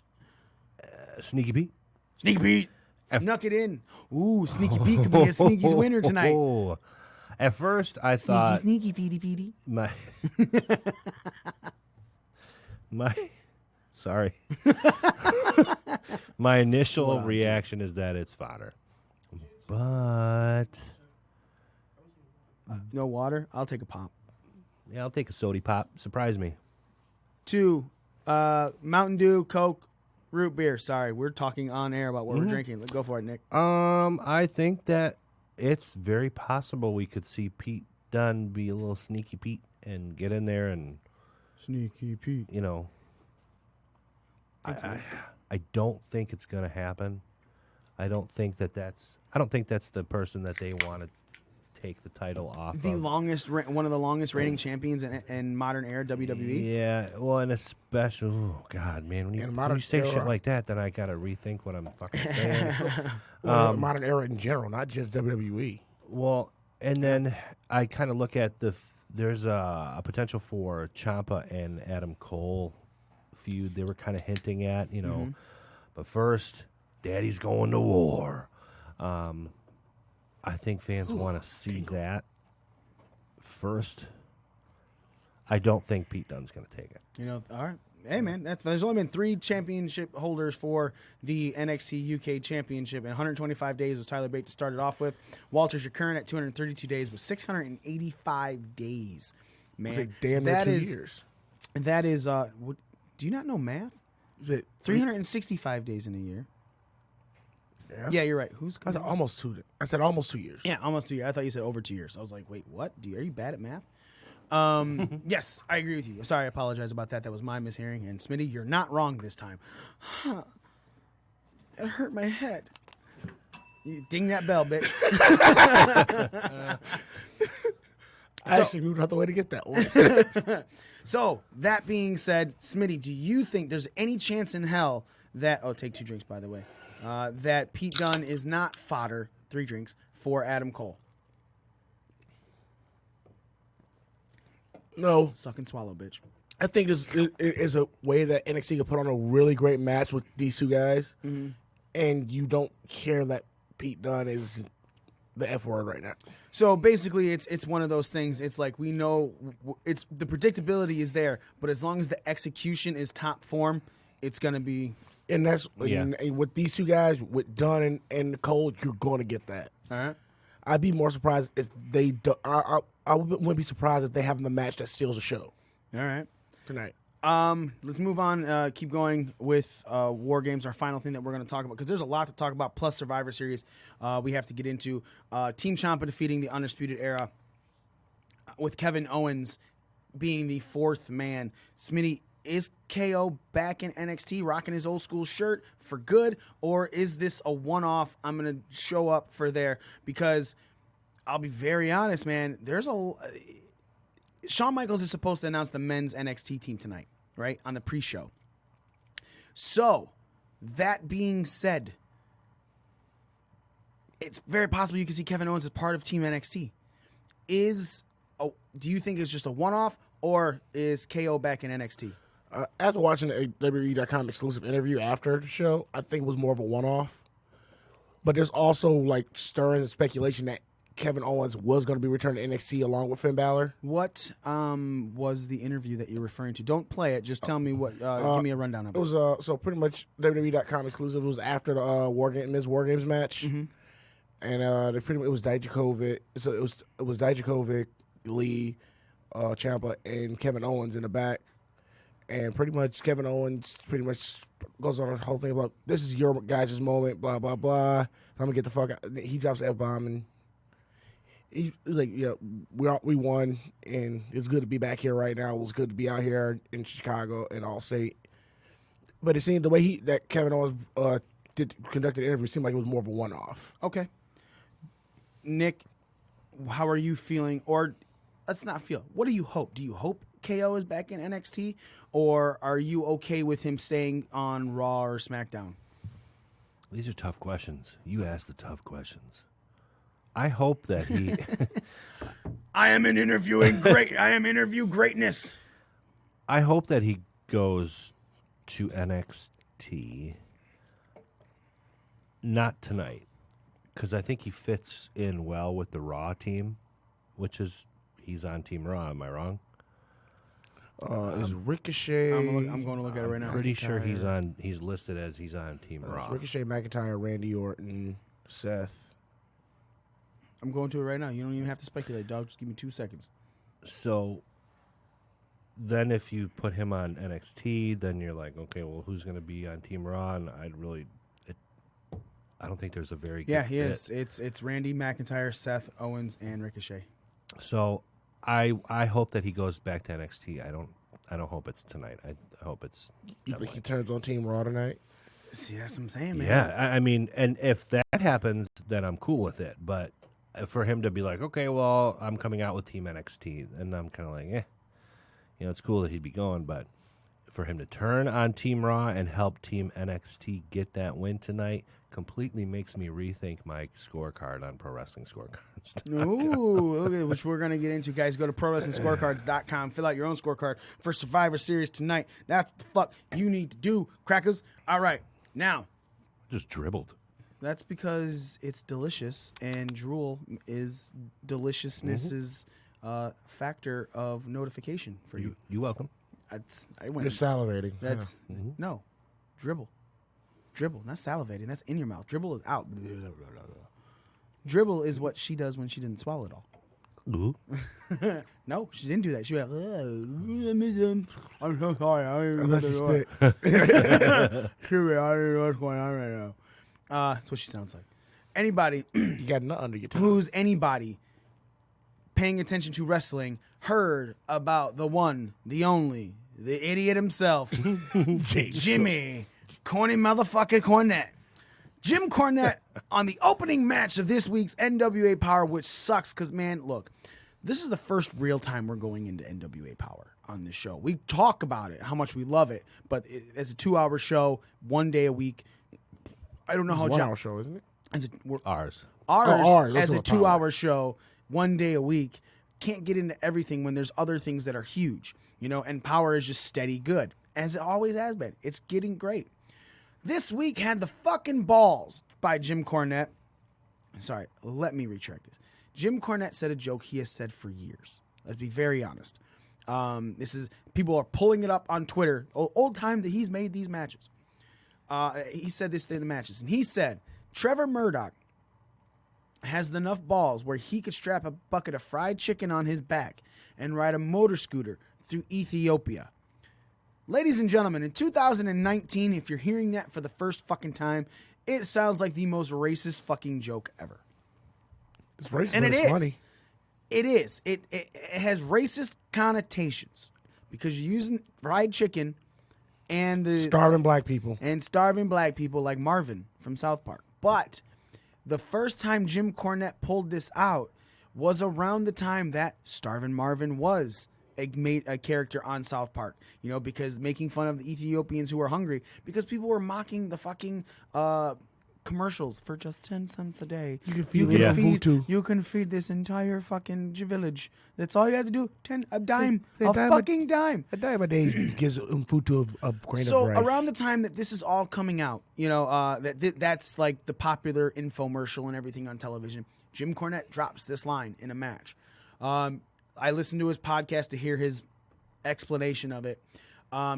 Sneaky Pete. Sneaky Pete. Snuck it in. Ooh, Sneaky Pete could be a Sneaky's winner tonight. At first, I thought Sneaky Petey. Sorry. My initial reaction is that it's fodder, but no water. I'll take a pop. Yeah, I'll take a sody pop. Surprise me. 2, Mountain Dew, Coke, root beer. Sorry, we're talking on air about what we're drinking. Let's go for it, Nick. I think that it's very possible we could see Pete Dunne be a little Sneaky Pete and get in there and Sneaky Pete. I don't think it's going to happen. I don't think that's the person that they want to take the title off. One of the longest reigning champions in modern era WWE. Yeah, well, and especially, oh God, man, when you say shit like that, then I gotta rethink what I'm fucking saying. Modern era in general, not just WWE. Well, and then I kind of look at there's a potential for Ciampa and Adam Cole feud. They were kind of hinting at, but first, Daddy's going to war. I think fans want to see that first. I don't think Pete Dunne's going to take it. All right. Hey, man, there's only been 3 championship holders for the NXT UK Championship, and 125 days was Tyler Bate to start it off with. Walter's your current at 232 days with 685 days. Man, it's like damn near 2 years. That is, do you not know math? Is it 365 days in a year? Yeah, you're right. I said almost 2. I said almost 2 years. Yeah, almost 2 years. I thought you said over 2 years. I was like, wait, what? Are you bad at math? Yes, I agree with you. Sorry, I apologize about that. That was my mishearing. And Smitty, you're not wrong this time. Huh. It hurt my head. You ding that bell, bitch. I actually moved out the way to get that one. So, that being said, Smitty, do you think there's any chance in hell that... Oh, take 2 drinks, by the way. That Pete Dunne is not fodder, 3 drinks, for Adam Cole? No. Suck and swallow, bitch. I think this is a way that NXT could put on a really great match with these two guys, and you don't care that Pete Dunne is the F word right now. So basically, it's one of those things. It's like we know it's the predictability is there, but as long as the execution is top form, it's gonna be. And that's and with these two guys, with Dunne and Cole, you're going to get that. All right. I'd be more surprised if they do, I wouldn't be surprised if they have the match that steals the show. All right. Tonight. Let's move on. Keep going with War Games, our final thing that we're going to talk about, because there's a lot to talk about, plus Survivor Series we have to get into. Team Ciampa defeating the Undisputed Era with Kevin Owens being the fourth man. Smitty, is KO back in NXT rocking his old school shirt for good, or is this a one-off? I'm going to show up for there, because I'll be very honest, man. Shawn Michaels is supposed to announce the men's NXT team tonight, right, on the pre-show. So, that being said, it's very possible you can see Kevin Owens as part of Team NXT. Do you think it's just a one-off, or is KO back in NXT? After watching a WWE.com exclusive interview after the show, I think it was more of a one-off. But there's also like stirring and speculation that Kevin Owens was going to be returning to NXT along with Finn Balor. What was the interview that you're referring to? Don't play it. Just tell me what. Give me a rundown of it. It was so pretty much WWE.com exclusive. It was after the Men's War Games match, and it was Dijakovic. So it was Dijakovic, Lee, Ciampa, and Kevin Owens in the back. And pretty much Kevin Owens pretty much goes on the whole thing about, this is your guys' moment, blah, blah, blah. I'm going to get the fuck out. He drops the F-bomb, and he's like, yeah, we won, and it's good to be back here right now. It was good to be out here in Chicago and Allstate. But it seemed the way that Kevin Owens conducted the interview seemed like it was more of a one-off. Okay. Nick, how are you feeling? Or let's not feel. What do you hope? Do you hope KO is back in NXT, or are you okay with him staying on Raw or SmackDown? These are tough questions. You ask the tough questions. I hope that he... I am interview greatness. I hope that he goes to NXT. Not tonight, because I think he fits in well with the Raw team, which is he's on Team Raw. Am I wrong? Is Ricochet? I'm going to look at it right now. Pretty sure he's on. He's listed as he's on Team Raw. Ricochet, McIntyre, Randy Orton, Seth. I'm going to it right now. You don't even have to speculate, dog. Just give me 2 seconds. So then, if you put him on NXT, then you're like, okay, well, who's going to be on Team Raw? And I don't think there's a very good he fit. is. It's Randy, McIntyre, Seth, Owens, and Ricochet. So I hope that he goes back to NXT. I don't hope it's tonight. I hope it's. You think he turns on Team Raw tonight? See, that's what I'm saying, man. Yeah, I mean, and if that happens, then I'm cool with it. But for him to be like, okay, well, I'm coming out with Team NXT, and I'm kind of like, it's cool that he'd be going, but for him to turn on Team Raw and help Team NXT get that win tonight completely makes me rethink my scorecard on Pro Wrestling Scorecards. Ooh, okay, which we're going to get into, guys. Go to ProWrestlingScorecards.com. Fill out your own scorecard for Survivor Series tonight. That's what the fuck you need to do, crackers. All right, now. Just dribbled. That's because it's delicious, and drool is deliciousness' factor of notification for you. You're welcome. You're salivating. That's no, dribble, not salivating. That's in your mouth. Dribble is out. Dribble is what she does when she didn't swallow it all. No, she didn't do that. She went, I'm so sorry. Unless you spit. I don't know what's going on right now. That's what she sounds like. Anybody you got nut under your tongue. Who's anybody paying attention to wrestling heard about the one, the only, the idiot himself, Jimmy Corny motherfucker Cornette. Jim Cornette on the opening match of this week's NWA Power, which sucks because, man, look, this is the first real time we're going into NWA Power on this show. We talk about it, how much we love it, but it's a 2-hour show, 1 day a week. I don't know how. It's a 1 hour show, isn't it? Ours. As a 2-hour show, 1 day a week. can't get into everything when there's other things that are huge, you know, and Power is just steady good, as it always has been. It's getting great. This week had the fucking balls by Jim Cornette. Sorry, let me retract this. Jim Cornette said a joke he has said for years. Let's be very honest. People are pulling it up on Twitter. Old time that he's made these matches. He said this in the matches, and he said Trevor Murdoch has enough balls where he could strap a bucket of fried chicken on his back and ride a motor scooter through Ethiopia. Ladies and gentlemen, in 2019, if you're hearing that for the first fucking time, it sounds like the most racist fucking joke ever. It's racist, and but it's funny. It is. It has racist connotations because you're using fried chicken and the Starving black people. And starving black people like Marvin from South Park. But the first time Jim Cornette pulled this out was around the time that Starvin' Marvin was a character on South Park, you know, because making fun of the Ethiopians who are hungry, because people were mocking the fucking commercials for just 10 cents a day. You can feed this entire fucking village. That's all you have to do. A dime a dime a day gives food to a grain of rice. So around the time that this is all coming out, you know, that's like the popular infomercial and everything on television. Jim Cornette drops this line in a match. I listened to his podcast to hear his explanation of it.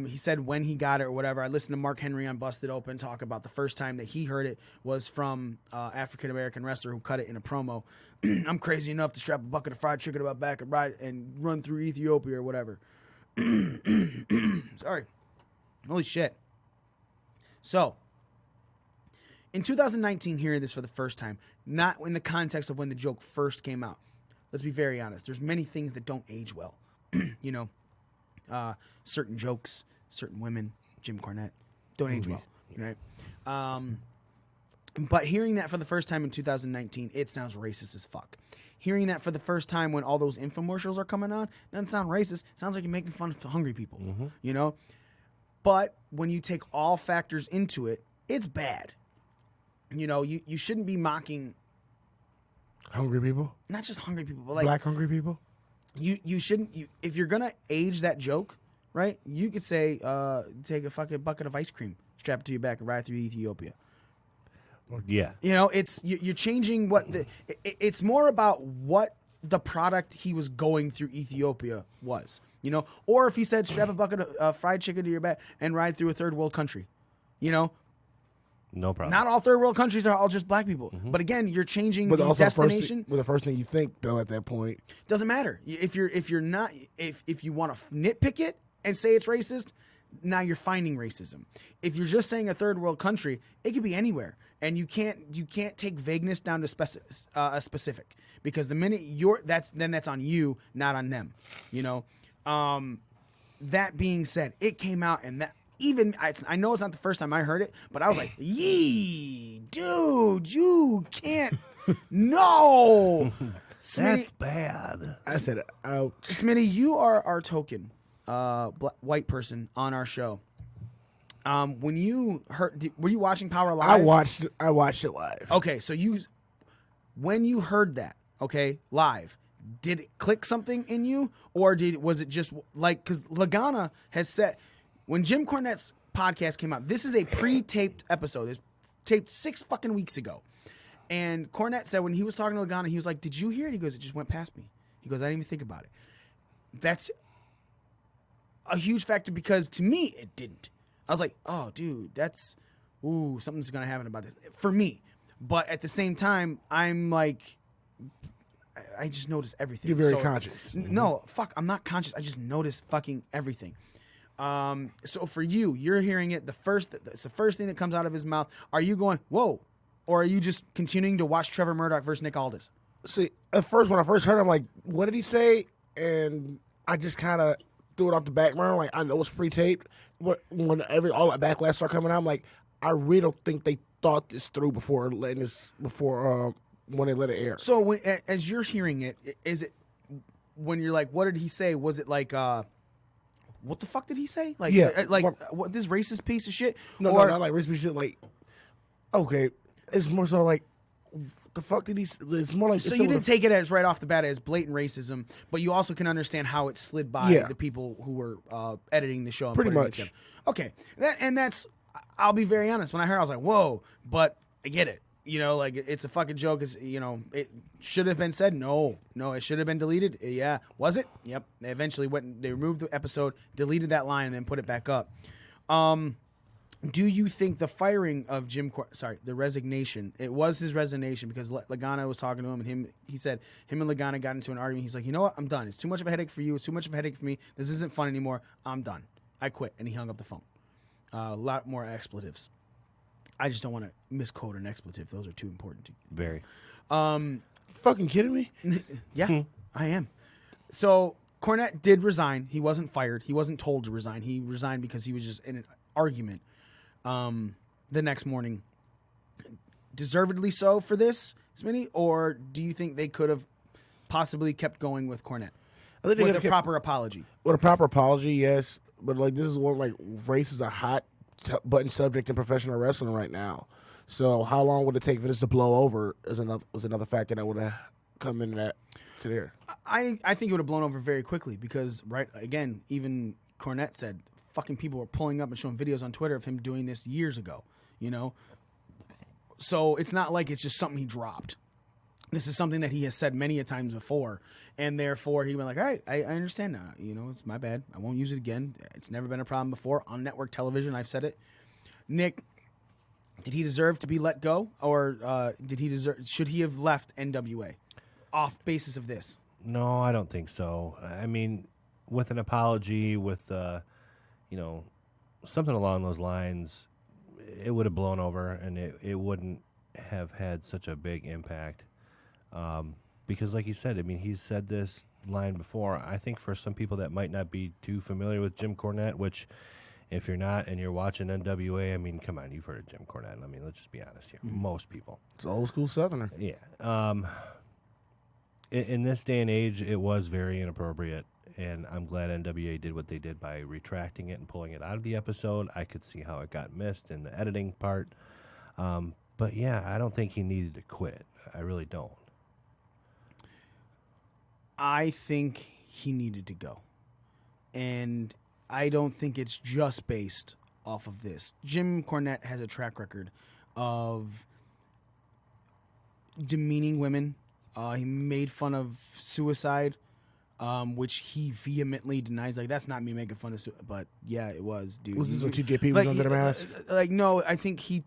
He said when he got it or whatever. I listened to Mark Henry on Busted Open talk about the first time that he heard it was from African-American wrestler who cut it in a promo. I'm crazy enough to strap a bucket of fried chicken to my back and ride and run through Ethiopia or whatever. Sorry. Holy shit. So, in 2019, hearing this for the first time, not in the context of when the joke first came out. Let's be very honest. There's many things that don't age well. You know, certain jokes, certain women, Jim Cornette, don't age well. Right? But hearing that for the first time in 2019, it sounds racist as fuck. Hearing that for the first time when all those infomercials are coming on, doesn't sound racist. Sounds like you're making fun of hungry people. You know? But when you take all factors into it, it's bad. You know, you shouldn't be mocking hungry people. Not just hungry people, but like black hungry people. You shouldn't. If you're gonna age that joke, right? You could say, take a fucking bucket of ice cream, strap it to your back, and ride through Ethiopia. Yeah. You know, it's you're changing what it's more about what the product he was going through Ethiopia was. You know, or if he said strap a bucket of fried chicken to your back and ride through a third world country. You know. No problem. Not all third world countries are all just black people. But again, you're changing the destination. The first thing you think though at that point doesn't matter. If you want to nitpick it and say it's racist, now you're finding racism. If you're just saying a third world country, it could be anywhere, and you can't take vagueness down to a specific, because the minute that's on you, not on them. You know. That being said, it came out and that. Even I know it's not the first time I heard it, but I was like, "Yee, dude, you can't." No, that's bad. I said, "Ouch." Smitty, you are our token white person on our show. When you heard, were you watching Power Live? I watched it live. Okay, so when you heard that, okay, live, did it click something in you, or was it just like, because Lagana has said. When Jim Cornette's podcast came out, this is a pre-taped episode. It's taped 6 fucking weeks ago. And Cornette said when he was talking to Lagana, he was like, "Did you hear it?" He goes, "It just went past me." He goes, "I didn't even think about it." That's a huge factor because to me, it didn't. I was like, "Oh, dude, something's going to happen about this." For me. But at the same time, I'm like, I just notice everything. You're very conscious. No, fuck, I'm not conscious. I just notice fucking everything. So for you're hearing it, it's the first thing that comes out of his mouth. Are you going, whoa? Or are you just continuing to watch Trevor Murdoch versus Nick Aldis? See, at first, when I first heard it, I'm like, what did he say? And I just kind of threw it off the back burner. Like, I know it's pre-taped. When all that backlash started coming out, I'm like, I really don't think they thought this through before when they let it air. So as you're hearing it, is it, when you're like, what did he say? Was it like, what the fuck did he say? Like, yeah, what this racist piece of shit? No, not like racist piece of shit. Like, okay, it's more so like the fuck did he? It's more like So you didn't take it as right off the bat as blatant racism, but you also can understand how it slid by Yeah. the people who were editing the show. And Pretty putting it much. together. Okay, that's. I'll be very honest. When I heard, I was like, "Whoa!" But I get it. You know, like it's a fucking joke. It's, you know, it should have been said. No, it should have been deleted. Yeah, was it? Yep. They eventually went. They removed the episode, deleted that line, and then put it back up. Do you think the firing of the resignation, it was his resignation because Lagana was talking to him and he said him and Lagana got into an argument. He's like, you know what? I'm done. It's too much of a headache for you. It's too much of a headache for me. This isn't fun anymore. I'm done. I quit. And he hung up the phone. A lot more expletives. I just don't want to misquote an expletive. Those are too important to. Very. Fucking kidding me? Yeah, I am. So Cornette did resign. He wasn't fired. He wasn't told to resign. He resigned because he was just in an argument. The next morning, deservedly so for this, Smitty, or do you think they could have possibly kept going with Cornette I think they with a kept- proper apology? With a proper apology, yes. But like this is one like race is a hot button subject in professional wrestling right now. So how long would it take for this to blow over? Was another factor that would have come into that to there. I think it would have blown over very quickly because again, even Cornette said fucking people were pulling up and showing videos on Twitter of him doing this years ago, you know? So it's not like it's just something he dropped. This is something that he has said many a times before, and therefore he went like, all right, I understand now. You know, it's my bad. I won't use it again. It's never been a problem before. On network television, I've said it. Nick, did he deserve to be let go, or should he have left NWA off basis of this? No, I don't think so. I mean, with an apology, with something along those lines, it would have blown over, and it wouldn't have had such a big impact. Because, like you said, I mean, he's said this line before. I think for some people that might not be too familiar with Jim Cornette, which, if you're not and you're watching NWA, I mean, come on, you've heard of Jim Cornette. I mean, let's just be honest here. Most people. It's an old school Southerner. Yeah. In this day and age, it was very inappropriate, and I'm glad NWA did what they did by retracting it and pulling it out of the episode. I could see how it got missed in the editing part. But, yeah, I don't think he needed to quit. I really don't. I think he needed to go. And I don't think it's just based off of this. Jim Cornette has a track record of demeaning women. He made fun of suicide, which he vehemently denies. Like, that's not me making fun of suicide, but yeah, it was, dude. Was this when TJP was under the mask? No, I think he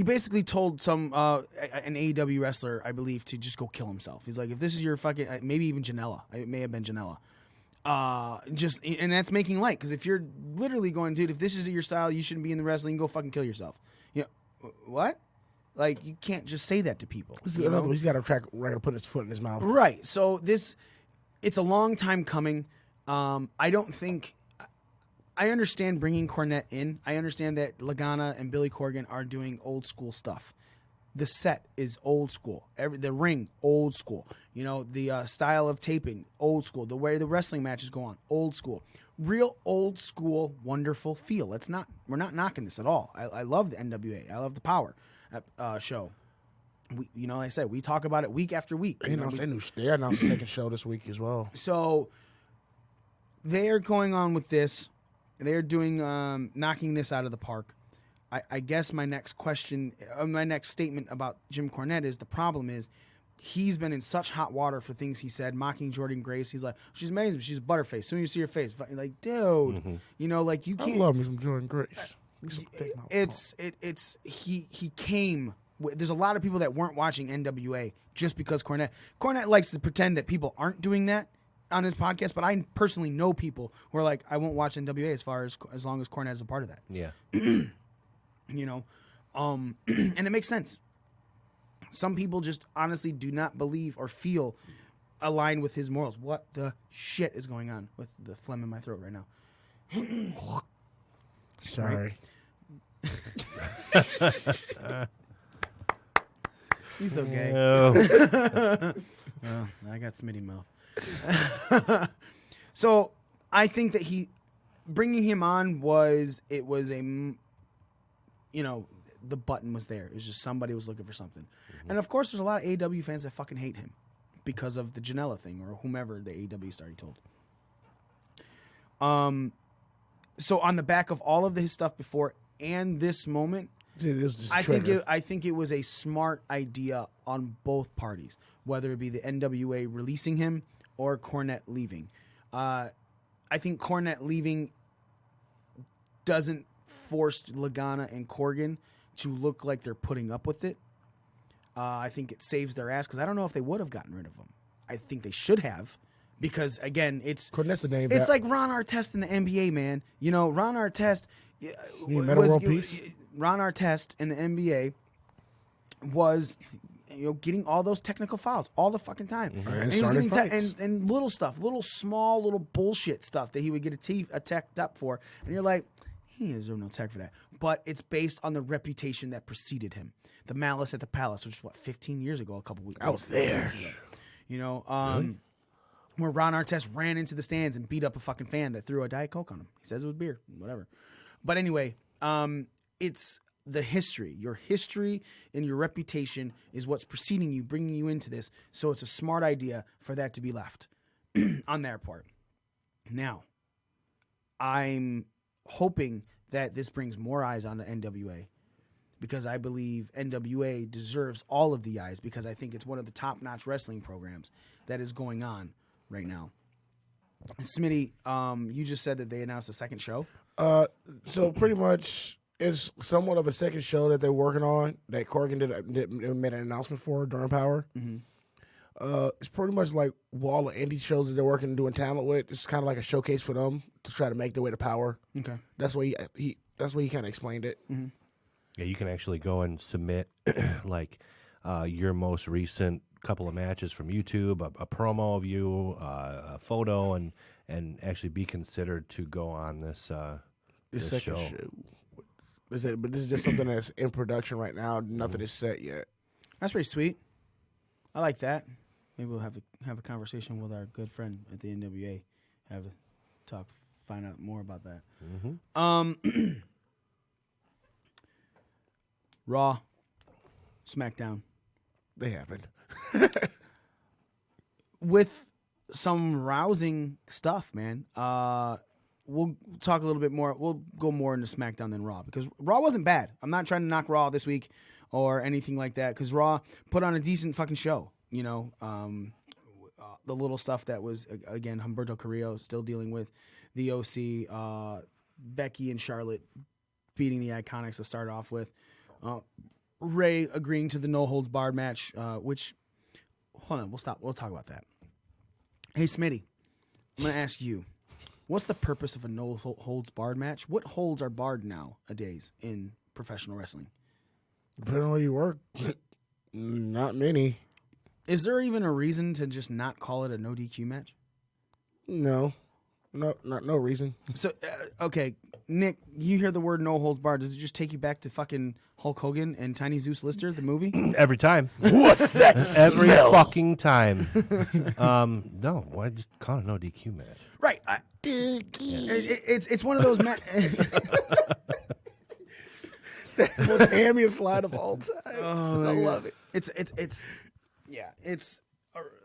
basically told some an AEW wrestler, I believe, to just go kill himself. He's like, if this is your fucking, maybe even Janela. It may have been Janela. And that's making light, because if you're literally going, dude, if this is your style, you shouldn't be in the wrestling. Go fucking kill yourself. You know what? Like, you can't just say that to people. He's got a track record of putting his foot in his mouth. Right. So it's a long time coming. I don't think. I understand bringing Cornette in. I understand that Lagana and Billy Corgan are doing old school stuff. The set is old school. The ring, old school. You know, the style of taping, old school. The way the wrestling matches go on, old school. Real old school, wonderful feel. We're not knocking this at all. I love the NWA. I love the Power show. Like I said, we talk about it week after week. They announced the second show this week as well. So they're going on with this. They're doing knocking this out of the park. I guess my next statement about Jim Cornette is the problem is he's been in such hot water for things he said, mocking Jordan Grace. He's like, she's amazing, but she's a butterface. As soon as you see her face, like, dude, like you can't. I love me some Jordan Grace. He came. There's a lot of people that weren't watching NWA just because Cornette likes to pretend that people aren't doing that on his podcast, but I personally know people who are like, I won't watch NWA as long as Cornette is a part of that. Yeah. And it makes sense. Some people just honestly do not believe or feel aligned with his morals. What the shit is going on with the phlegm in my throat right now? Sorry. He's so gay. No. Oh, I got Smitty mouth. So I think that bringing him on was a the button was there. It was just somebody was looking for something. And of course, there's a lot of AEW fans that fucking hate him because of the Janela thing or whomever the AEW star he told. So on the back of all of his stuff before and this moment, I think it was a smart idea on both parties, whether it be the NWA releasing him or Cornette leaving. I think Cornette leaving doesn't force Lagana and Corgan to look like they're putting up with it. I think it saves their ass because I don't know if they would have gotten rid of him. I think they should have because, again, it's Cornette's a name. It's like Ron Artest in the NBA, man. You know, Ron Artest Ron Artest in the NBA was, getting all those technical fouls all the fucking time. And he was getting and little stuff, little bullshit stuff that he would get a teched up for. And you're like, he deserves no tech for that. But it's based on the reputation that preceded him. The Malice at the Palace, which was 15 years ago, a couple weeks ago. I was there. Really? Where Ron Artest ran into the stands and beat up a fucking fan that threw a Diet Coke on him. He says it was beer, whatever. But anyway, it's the history. Your history and your reputation is what's preceding you, bringing you into this. So it's a smart idea for that to be left on their part. Now, I'm hoping that this brings more eyes on the NWA because I believe NWA deserves all of the eyes because I think it's one of the top-notch wrestling programs that is going on right now. Smitty, you just said that they announced a second show. So pretty much it's somewhat of a second show that they're working on that Corgan made an announcement for during Power. Mm-hmm. It's pretty much like all the indie shows that they're working and doing talent with. It's kind of like a showcase for them to try to make their way to Power. Okay, that's why he kind of explained it. Mm-hmm. Yeah, you can actually go and submit like your most recent couple of matches from YouTube, a promo of you, a photo, and actually be considered to go on this second show. But this is just something that's in production right now. Nothing is set yet. That's pretty sweet. I like that. Maybe we'll have a conversation with our good friend at the NWA. Have a talk, find out more about that. Mm-hmm. Raw, SmackDown. They happened. With some rousing stuff, man. We'll talk a little bit more. We'll go more into SmackDown than Raw because Raw wasn't bad. I'm not trying to knock Raw this week or anything like that because Raw put on a decent fucking show. The little stuff that was, again, Humberto Carrillo still dealing with, the OC, Becky and Charlotte beating the Iconics to start off with, Ray agreeing to the no holds barred match, which, hold on, we'll talk about that. Hey, Smitty, I'm going to ask you, what's the purpose of a no holds barred match? What holds are barred nowadays in professional wrestling? Depending on where you work, not many. Is there even a reason to just not call it a no DQ match? No reason. So, okay, Nick, you hear the word no holds barred. Does it just take you back to fucking Hulk Hogan and Tiny Zeus Lister, the movie? Every time. What's that Every smell? fucking time. No, why just call it no DQ match? Right. It's one of those the most hammiest line of all time. Oh, I love it.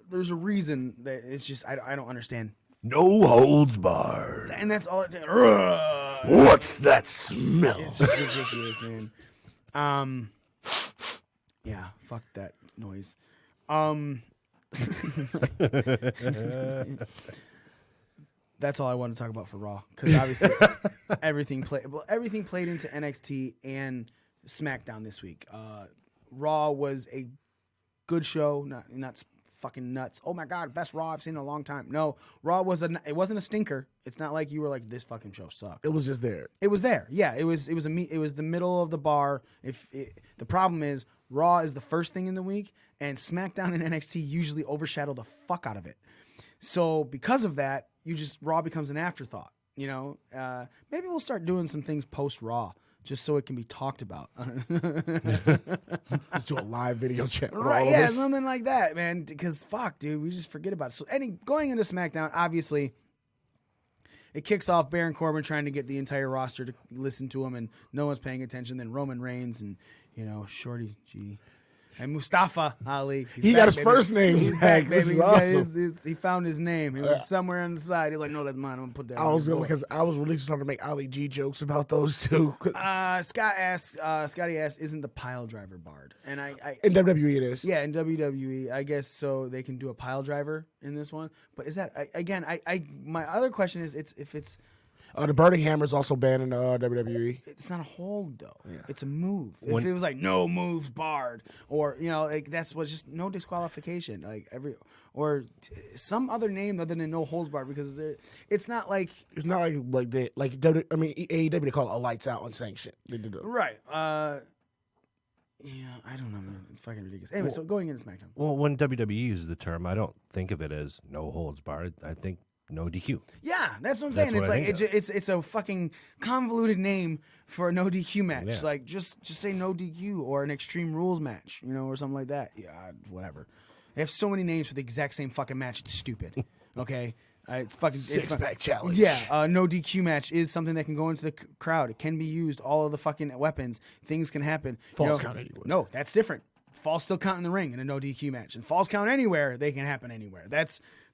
There's a reason that it's just I don't understand. No holds barred. And that's all it takes. What's that smell? It's just ridiculous, man. Yeah, fuck that noise. That's all I want to talk about for Raw because obviously everything played into NXT and SmackDown this week. Raw was a good show, not fucking nuts. Oh my god, best Raw I've seen in a long time. No, Raw it wasn't a stinker. It's not like you were like, this fucking show sucked. It was just there. It was there. Yeah, it was the middle of the bar. The problem is Raw is the first thing in the week, and SmackDown and NXT usually overshadow the fuck out of it. So because of that, Raw becomes an afterthought. Maybe we'll start doing some things post Raw just so it can be talked about. Just do a live video chat. Right, yeah, something like that, man. Because fuck, dude, we just forget about it. So, going into SmackDown, obviously, it kicks off Baron Corbin trying to get the entire roster to listen to him, and no one's paying attention. Then Roman Reigns and Shorty G. And Mustafa Ali. He got his first name He's back, back, which baby. is awesome. He found his name. It was somewhere on the side. He's like, no, that's mine. I'm going to put that I on was your board. because I was really starting to make Ali G jokes about those two. Scotty asks, isn't the pile driver barred? And I In WWE it is. yeah, in WWE, I guess so they can do a pile driver in this one. But is that again? My other question is, if it's The Burning Hammer is also banned in WWE. it's not a hold though. Yeah. It's a move. When- If it was like no moves barred, or like that's what's just no disqualification, like some other name other than no holds barred, because it's not like It's not like they like AEW they call it a lights out unsanctioned. They did it. right. Yeah, I don't know, man. It's fucking ridiculous. Anyway, so going into SmackDown. Well, when WWE uses the term, I don't think of it as no holds barred. I think no DQ. Yeah, that's what I'm That's saying. what It's I like think it's a fucking convoluted name for a no DQ match. Yeah. Like just say no DQ or an Extreme Rules match, or something like that. Yeah, whatever. They have so many names for the exact same fucking match. It's stupid. Okay, it's fucking Six-pack challenge. Yeah, no DQ match is something that can go into the crowd. It can be used. All of the fucking weapons. Things can happen. Falls count anywhere. No, that's different. Falls still count in the ring in a no DQ match, and falls count anywhere. They can happen anywhere.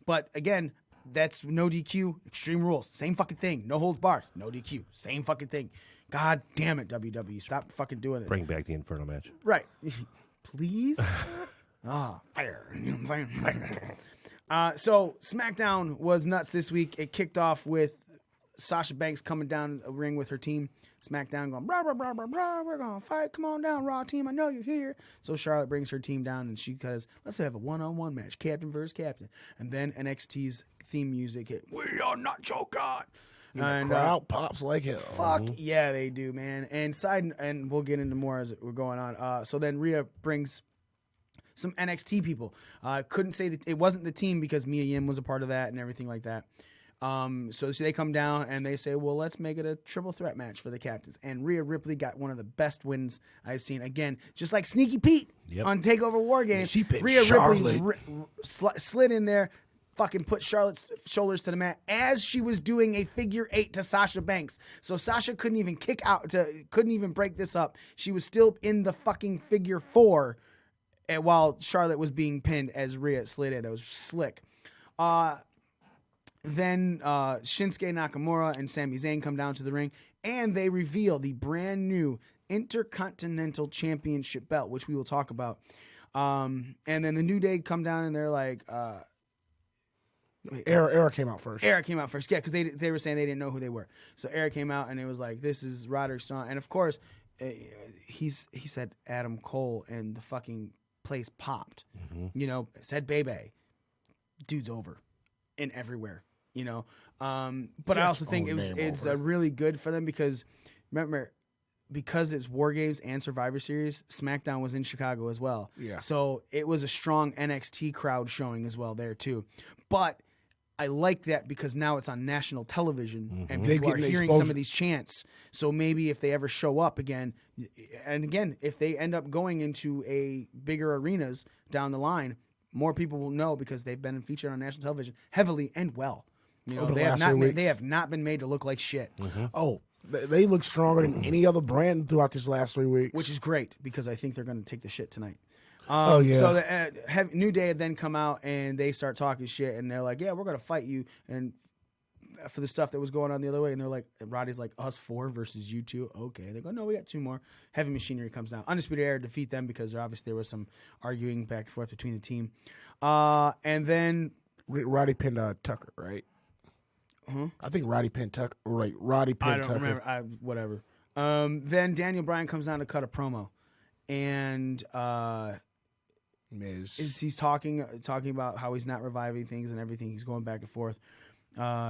But again. That's no DQ, Extreme Rules, same fucking thing. No holds barred, no DQ, same fucking thing. God damn it, WWE, stop fucking doing this. Bring back the Inferno match. Right, please. Fire. You know what I'm saying? So SmackDown was nuts this week. It kicked off with Sasha Banks coming down the ring with her team. SmackDown going, blah, blah, blah, blah, blah, we're going to fight. Come on down, Raw team. I know you're here. So Charlotte brings her team down, and she goes, let's have a one-on-one match, captain versus captain. And then NXT's theme music hit, we are not your God. And the crowd pops like hell. Fuck yeah, they do, man. And we'll get into more as we're going on. So then Rhea brings some NXT people. Couldn't say that it wasn't the team because Mia Yim was a part of that and everything like that. So they come down and they say, well, let's make it a triple threat match for the captains. And Rhea Ripley got one of the best wins I've seen. Again, just like Sneaky Pete on TakeOver War Games. She picked Rhea Charlotte. Ripley slid in there, fucking put Charlotte's shoulders to the mat as she was doing a figure 8 to Sasha Banks. So Sasha couldn't even couldn't even break this up. She was still in the fucking figure 4 while Charlotte was being pinned as Rhea slid in. That was slick. Then Shinsuke Nakamura and Sami Zayn come down to the ring, and they reveal the brand new Intercontinental Championship belt, which we will talk about. And then the New Day come down, and they're like... Era came out first. Era came out first, yeah, because they were saying they didn't know who they were. So Era came out, and it was like, this is Roderick's son. And of course, he said Adam Cole, and the fucking place popped. Mm-hmm. Said Bebe. Dude's over and everywhere. But I also think it's really good for them because remember, because it's War Games and Survivor Series, SmackDown was in Chicago as well. Yeah. So it was a strong NXT crowd showing as well there too. But I like that because now it's on national television and people are hearing some of these chants. So maybe if they ever show up again, and again, if they end up going into a bigger arenas down the line, more people will know because they've been featured on national television heavily and well. They have not been made to look like shit. Mm-hmm. Oh, they look stronger than any other brand throughout this last 3 weeks. Which is great because I think they're going to take the shit tonight. Oh, yeah. So the New Day then come out and they start talking shit and they're like, yeah, we're going to fight you. And for the stuff that was going on the other way. And they're like, Roddy's like, us 4 versus you 2. Okay. They go, no, we got 2 more. Heavy Machinery comes down. Undisputed Era defeat them because obviously there was some arguing back and forth between the team. And then Roddy pinned Tucker, right? I think Roddy pinned Tucker. Right, Roddy pinned Tucker. I don't remember. Whatever. Then Daniel Bryan comes down to cut a promo, and Miz he's talking about how he's not reviving things and everything. He's going back and forth.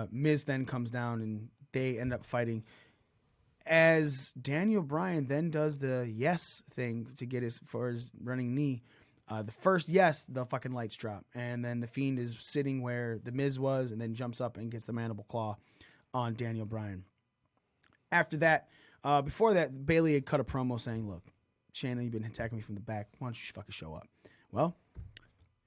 Miz then comes down, and they end up fighting. As Daniel Bryan then does the yes thing to get his running knee. The first yes, the fucking lights drop. And then the Fiend is sitting where the Miz was and then jumps up and gets the mandible claw on Daniel Bryan. After that, before that, Bayley had cut a promo saying, look, Shayna, you've been attacking me from the back. Why don't you fucking show up? Well,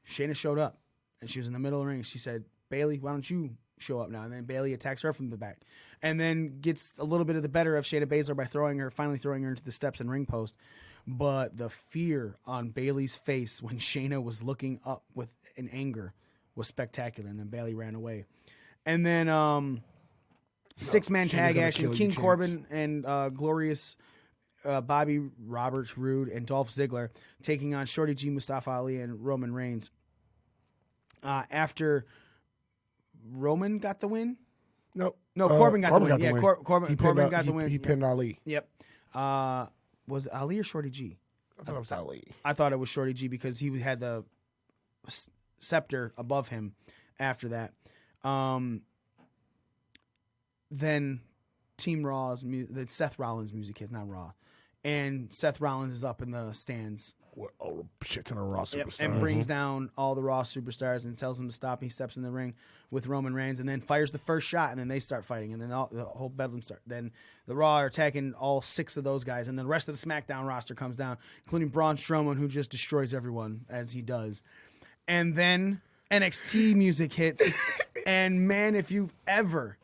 Shayna showed up and she was in the middle of the ring. She said, Bayley, why don't you show up now. And then Bayley attacks her from the back. And then gets a little bit of the better of Shayna Baszler by finally throwing her into the steps and ring post. But the fear on Bayley's face when Shayna was looking up with an anger was spectacular. And then Bayley ran away. And then 6-man tag action, King Corbin and Glorious Bobby Roberts, Rude, and Dolph Ziggler taking on Shorty G, Mustafa Ali, and Roman Reigns. After Roman got the win? No, Corbin got the win. Yeah, Corbin got the win. He pinned Ali. Yep. Was it Ali or Shorty G? I thought it was Ali. I thought it was Shorty G because he had the scepter above him after that. Then Team Raw's the Seth Rollins music hits, not Raw. And Seth Rollins is up in the stands. Oh, shit ton of Raw superstars. And brings down all the Raw superstars and tells them to stop. He steps in the ring with Roman Reigns and then fires the first shot, and then they start fighting. And then the whole bedlam starts. Then the Raw are attacking all 6 of those guys. And then the rest of the SmackDown roster comes down, including Braun Strowman, who just destroys everyone, as he does. And then NXT music hits. And, man, if you've ever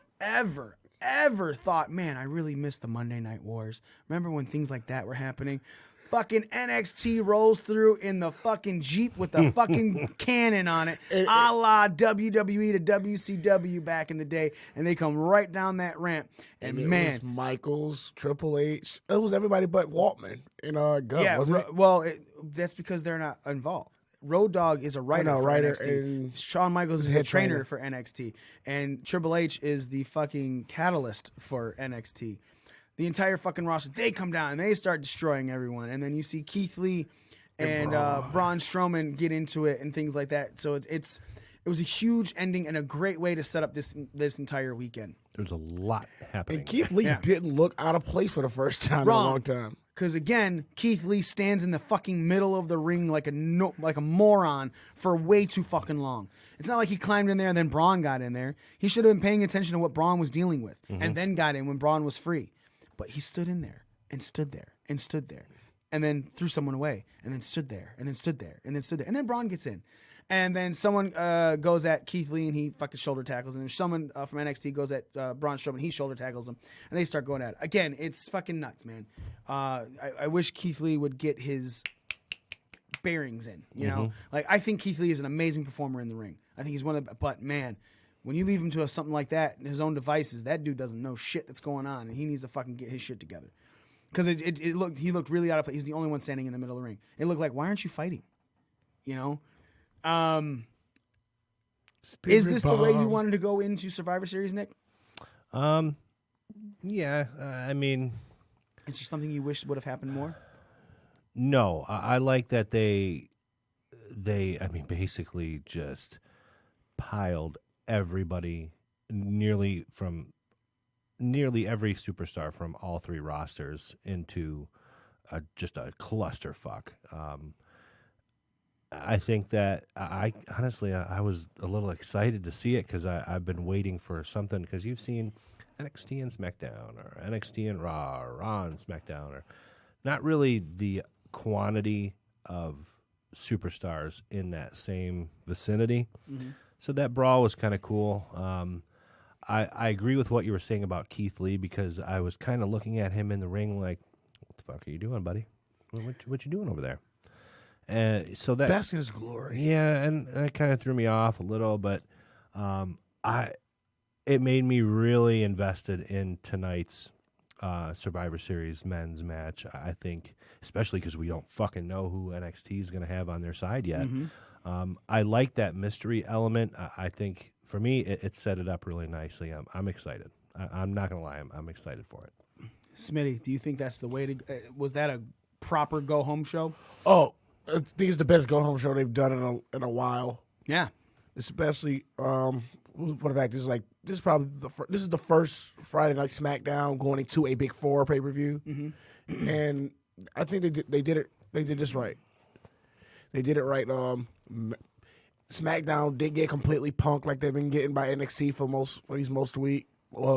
thought, man, I really miss the Monday Night Wars. Remember when things like that were happening? Fucking NXT rolls through in the fucking Jeep with the fucking cannon on it, a la WWE to WCW back in the day, and they come right down that ramp. And it man, was Michaels, Triple H, it was everybody but Waltman and Gunn, wasn't it? Well, that's because they're not involved. Road Dogg is a writer for NXT. And Shawn Michaels is a trainer for NXT. And Triple H is the fucking catalyst for NXT. The entire fucking roster, they come down and they start destroying everyone. And then you see Keith Lee and Braun Strowman get into it and things like that. So it was a huge ending and a great way to set up this entire weekend. There was a lot happening. And Keith Lee didn't look out of place for the first time in a long time. Because again, Keith Lee stands in the fucking middle of the ring like a moron for way too fucking long. It's not like he climbed in there and then Braun got in there. He should have been paying attention to what Braun was dealing with and then got in when Braun was free. But he stood in there and stood there and stood there and then threw someone away and then stood there and then stood there and then stood there. And then Braun gets in. And then someone goes at Keith Lee and he fucking shoulder tackles him. And someone from NXT goes at Braun Strowman, he shoulder tackles him. And they start going at it. Again, it's fucking nuts, man. I wish Keith Lee would get his bearings in, you know? Like, I think Keith Lee is an amazing performer in the ring. I think he's one of the, but man, when you leave him to something like that, his own devices, that dude doesn't know shit that's going on, and he needs to fucking get his shit together. Because he looked really out of place. He's the only one standing in the middle of the ring. It looked like, why aren't you fighting? You know? Is this the way you wanted to go into Survivor Series, Nick? Yeah, I mean... Is there something you wish would have happened more? No, I like that they basically just piled everybody, nearly every superstar from all 3 rosters into just a clusterfuck. I think that I honestly was a little excited to see it because I've been waiting for something, because you've seen NXT and SmackDown or NXT and Raw or Raw and SmackDown, or not really the quantity of superstars in that same vicinity. So that brawl was kind of cool. I agree with what you were saying about Keith Lee, because I was kind of looking at him in the ring like, what the fuck are you doing, buddy? What you doing over there? And so that basking his glory. Yeah, and that kind of threw me off a little, but it made me really invested in tonight's Survivor Series men's match. I think, especially because we don't fucking know who NXT is going to have on their side yet. I like that mystery element. I think, for me, it set it up really nicely. I'm excited. I'm not going to lie. I'm excited for it. Smitty, do you think that's the way to... was that a proper go-home show? Oh, I think it's the best go-home show they've done in a while. Yeah. Especially, for the fact this is probably this is the first Friday Night SmackDown going into a Big 4 pay-per-view. And I think they did this right. They did it right. SmackDown did get completely punked like they've been getting by NXT for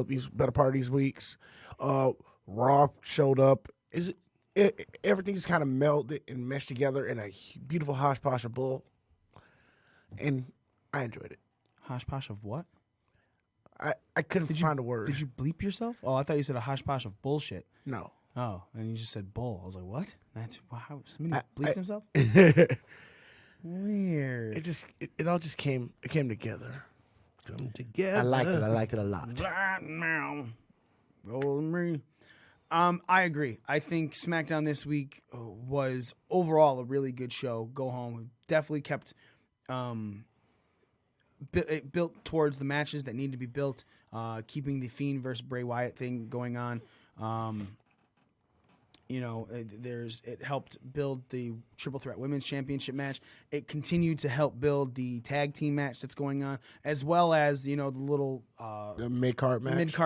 these better part of these weeks. Raw showed up. Everything just kind of melded and meshed together in a beautiful hodgepodge of bull, and I enjoyed it. Hodgepodge of what? I couldn't find a word. Did you bleep yourself? Oh, I thought you said a hodgepodge of bullshit. No. Oh, and you just said bull. I was like, what? That's wow. Somebody bleeped himself? Weird. It all just came together. Come together. I liked it a lot. Rolling me. I agree. I think SmackDown this week was overall a really good show. Go home. Definitely kept built towards the matches that need to be built. Keeping the Fiend versus Bray Wyatt thing going on. It helped build the Triple Threat Women's Championship match. It continued to help build the tag team match that's going on, as well as the little the mid-card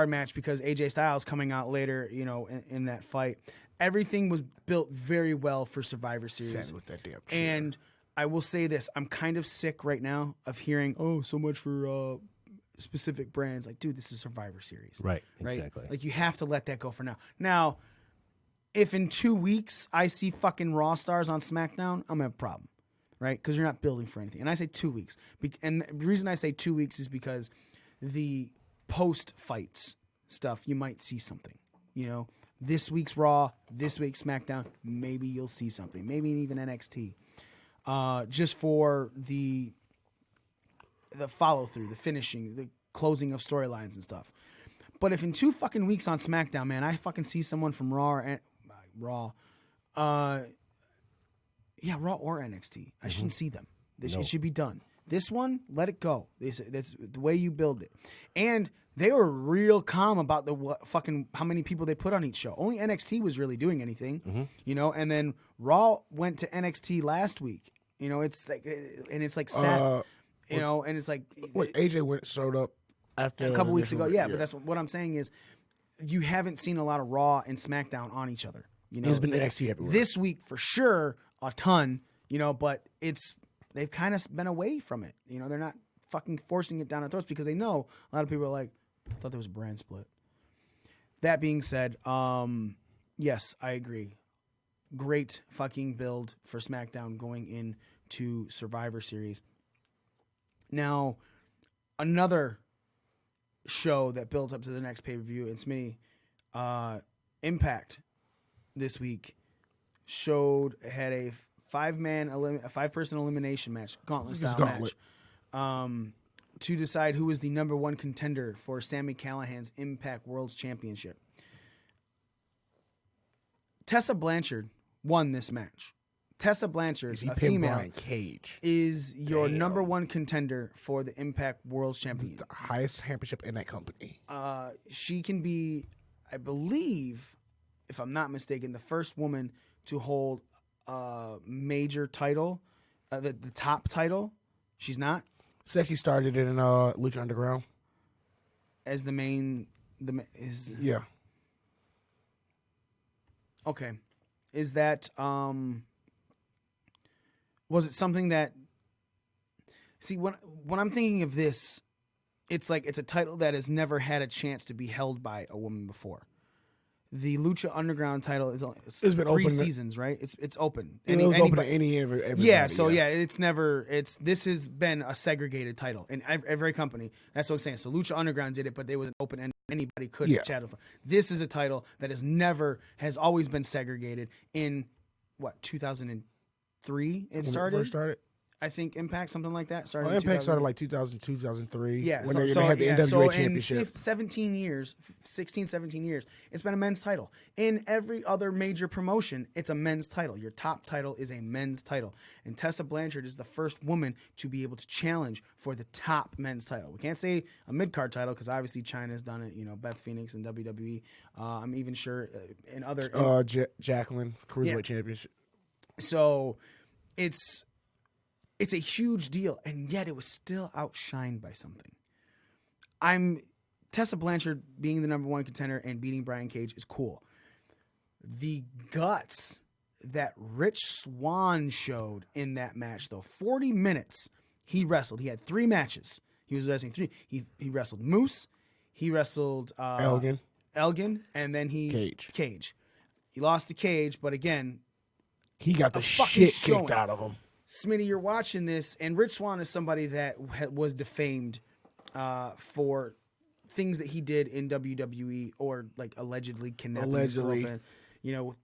match because AJ Styles coming out later, in that fight. Everything was built very well for Survivor Series. With that damn chair. And I will say this: I'm kind of sick right now of hearing, so much for specific brands. Like, dude, this is Survivor Series, Right, exactly. Like, you have to let that go for now. Now, if in 2 weeks I see fucking Raw stars on SmackDown, I'm gonna have a problem, right? Because you're not building for anything. And I say 2 weeks. And the reason I say 2 weeks is because the post-fights stuff, you might see something. This week's Raw, this week's SmackDown, maybe you'll see something. Maybe even NXT. Just for the follow-through, the finishing, the closing of storylines and stuff. But if in 2 fucking weeks on SmackDown, man, I fucking see someone from Raw or NXT, I shouldn't see them. It should be done. This one, let it go. That's the way you build it. And they were real calm about how many people they put on each show. Only NXT was really doing anything, And then Raw went to NXT last week. It's like, and it's like Seth, and it's like AJ showed up after a couple weeks ago. Yeah, but that's what I'm saying is you haven't seen a lot of Raw and SmackDown on each other. There's been NXT everywhere. This week for sure, a ton. But they've kind of been away from it. They're not fucking forcing it down our throats because they know a lot of people are like, I thought there was a brand split. That being said, yes, I agree. Great fucking build for SmackDown going into Survivor Series. Now, another show that built up to the next pay-per-view, and Smitty, Impact this week had a 5-person elimination match, gauntlet style match, to decide who is the number 1 contender for Sami Callihan's Impact World's Championship. Tessa Blanchard won this match. Tessa Blanchard, a female, Brian Cage, is your number 1 contender for the Impact World's Champion. The highest championship in that company. She can be, I believe, if I'm not mistaken, the first woman to hold a major title, the top title. She's not. Sexy started in Lucha Underground as the main. Yeah. Okay, is that was it something that? See, when I'm thinking of this, it's like it's a title that has never had a chance to be held by a woman before. The Lucha Underground title it's been 3 seasons, right? It's open. It was open to everybody. Yeah, so this has been a segregated title in every company. That's what I'm saying. So Lucha Underground did it, but they wasn't open and anybody could chat for. This is a title that has always been segregated. In 2003 it started. When it first started. I think Impact, something like that. Impact started like 2002, 2003. Yeah, when they had the NWA Championship. In 16, 17 years, it's been a men's title. In every other major promotion, it's a men's title. Your top title is a men's title. And Tessa Blanchard is the first woman to be able to challenge for the top men's title. We can't say a mid-card title because obviously Chyna's done it, Beth Phoenix and WWE. I'm even sure in other... Jacqueline, Cruiserweight Championship. So it's a huge deal, and yet it was still outshined by something. Tessa Blanchard being the number 1 contender and beating Brian Cage is cool. The guts that Rich Swann showed in that match, though, 40 minutes he wrestled. He had 3 matches. He was wrestling 3. He wrestled Moose. He wrestled Elgin, and then Cage. He lost to Cage, but again, he got the shit kicked out of him. Smitty, you're watching this, and Rich Swann is somebody that was defamed for things that he did in WWE or like allegedly kidnapping his girlfriend, you know,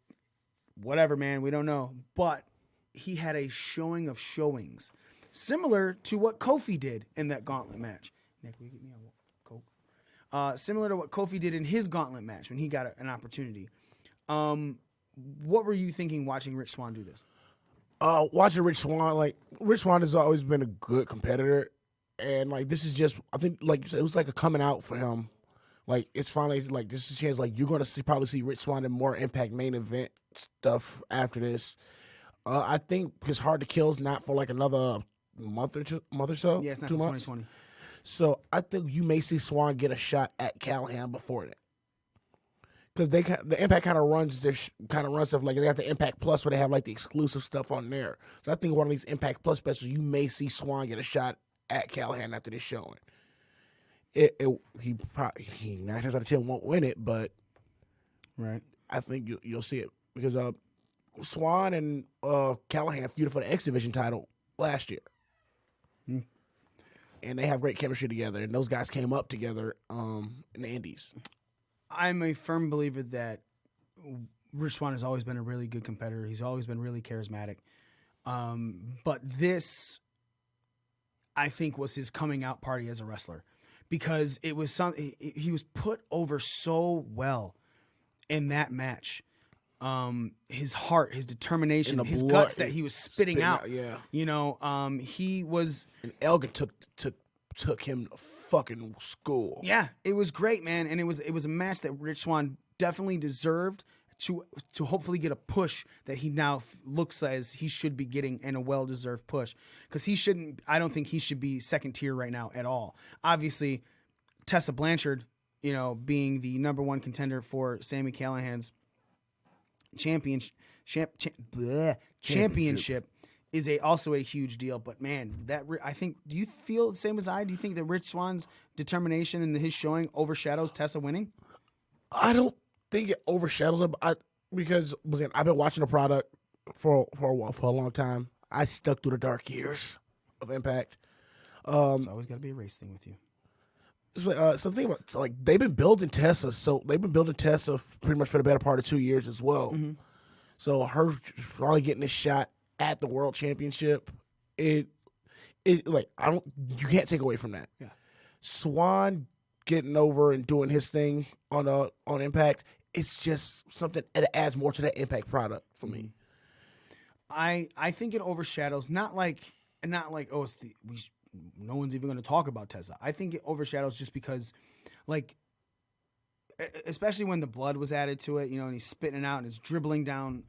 whatever, man, we don't know. But he had a showing of showings similar to what Kofi did in that gauntlet match. Nick, will you get me a Coke? Similar to what Kofi did in his gauntlet match when he got an opportunity. What were you thinking watching Rich Swann do this? Watching Rich Swann, like Rich Swann has always been a good competitor, and like this is just, I think, like you said, it was like a coming out for him. Like it's finally like this is a chance. Like you're gonna probably see Rich Swann in more Impact main event stuff after this. I think his Hard to Kill is not for like another month or so. Yeah, it's not 2 until months. 2020. So I think you may see Swann get a shot at Callahan before that. Because the Impact kind of runs stuff like they have the Impact Plus where they have like the exclusive stuff on there. So I think one of these Impact Plus specials, you may see Swann get a shot at Callahan after this showing. He 9 times out of 10 won't win it, but right, I think you'll see it because Swann and Callahan feuded for the X Division title last year, and they have great chemistry together. And those guys came up together in the Indies. I'm a firm believer that Rich Swann has always been a really good competitor. He's always been really charismatic. But this, I think, was his coming out party as a wrestler because it was he was put over so well in that match. His heart, his determination, his guts that he was spitting out. Yeah, you know, he was. And Elgin took him to fucking school. Yeah, it was great, man, and it was a match that Rich Swann definitely deserved to hopefully get a push that he now looks as he should be getting, and a well-deserved push because he shouldn't. I don't think he should be second tier right now at all. Obviously, Tessa Blanchard, you know, being the number one contender for Sami Callihan's championship is also a huge deal. But man, I think, do you feel the same as I? Do you think that Rich Swann's determination and his showing overshadows Tessa winning? I don't think it overshadows him because again, I've been watching the product for a long time. I stuck through the dark years of Impact. It's always got to be a race thing with you. So think about like they've been building Tessa. So they've been building Tessa pretty much for the better part of 2 years as well. Mm-hmm. So her finally getting this shot at the World Championship, it like you can't take away from that. Yeah, Swann getting over and doing his thing on Impact, it's just something that adds more to that Impact product for me. I think it overshadows not like oh no one's even going to talk about Tessa. I think it overshadows just because, like, especially when the blood was added to it, you know, and he's spitting it out and it's dribbling down.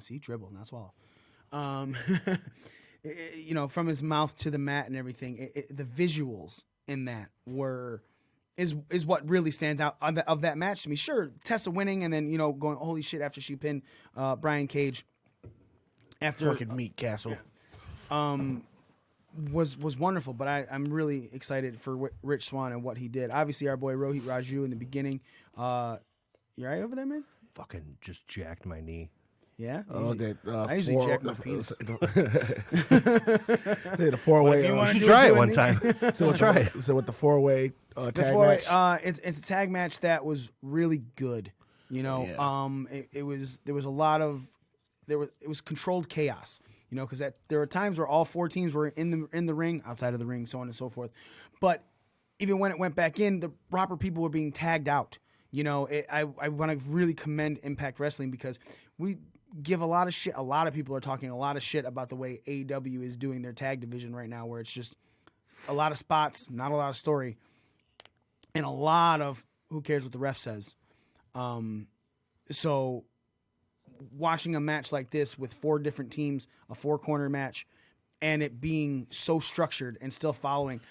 See, dribble, not swallow. You know, from his mouth to the mat and everything. The visuals in that is what really stands out of that match to me. Sure, Tessa winning and then, you know, going holy shit after she pinned Brian Cage. After fucking Meat Castle. Was wonderful, but I'm really excited for Rich Swann and what he did. Obviously, our boy Rohit Raju in the beginning. You all right over there, man? Fucking just jacked my knee. Yeah? I usually jack my penis. The four-way. You should try it one time. So we'll try it. So with the four-way tag match, it's a tag match that was really good. You know, it was controlled chaos. You know, because there were times where all four teams were in the ring, outside of the ring, so on and so forth. But even when it went back in, the proper people were being tagged out. You know, I want to really commend Impact Wrestling because we give a lot of shit. A lot of people are talking a lot of shit about the way AEW is doing their tag division right now, where it's just a lot of spots, not a lot of story, and a lot of who cares what the ref says. So watching a match like this with four different teams, a 4-corner match, and it being so structured and still following.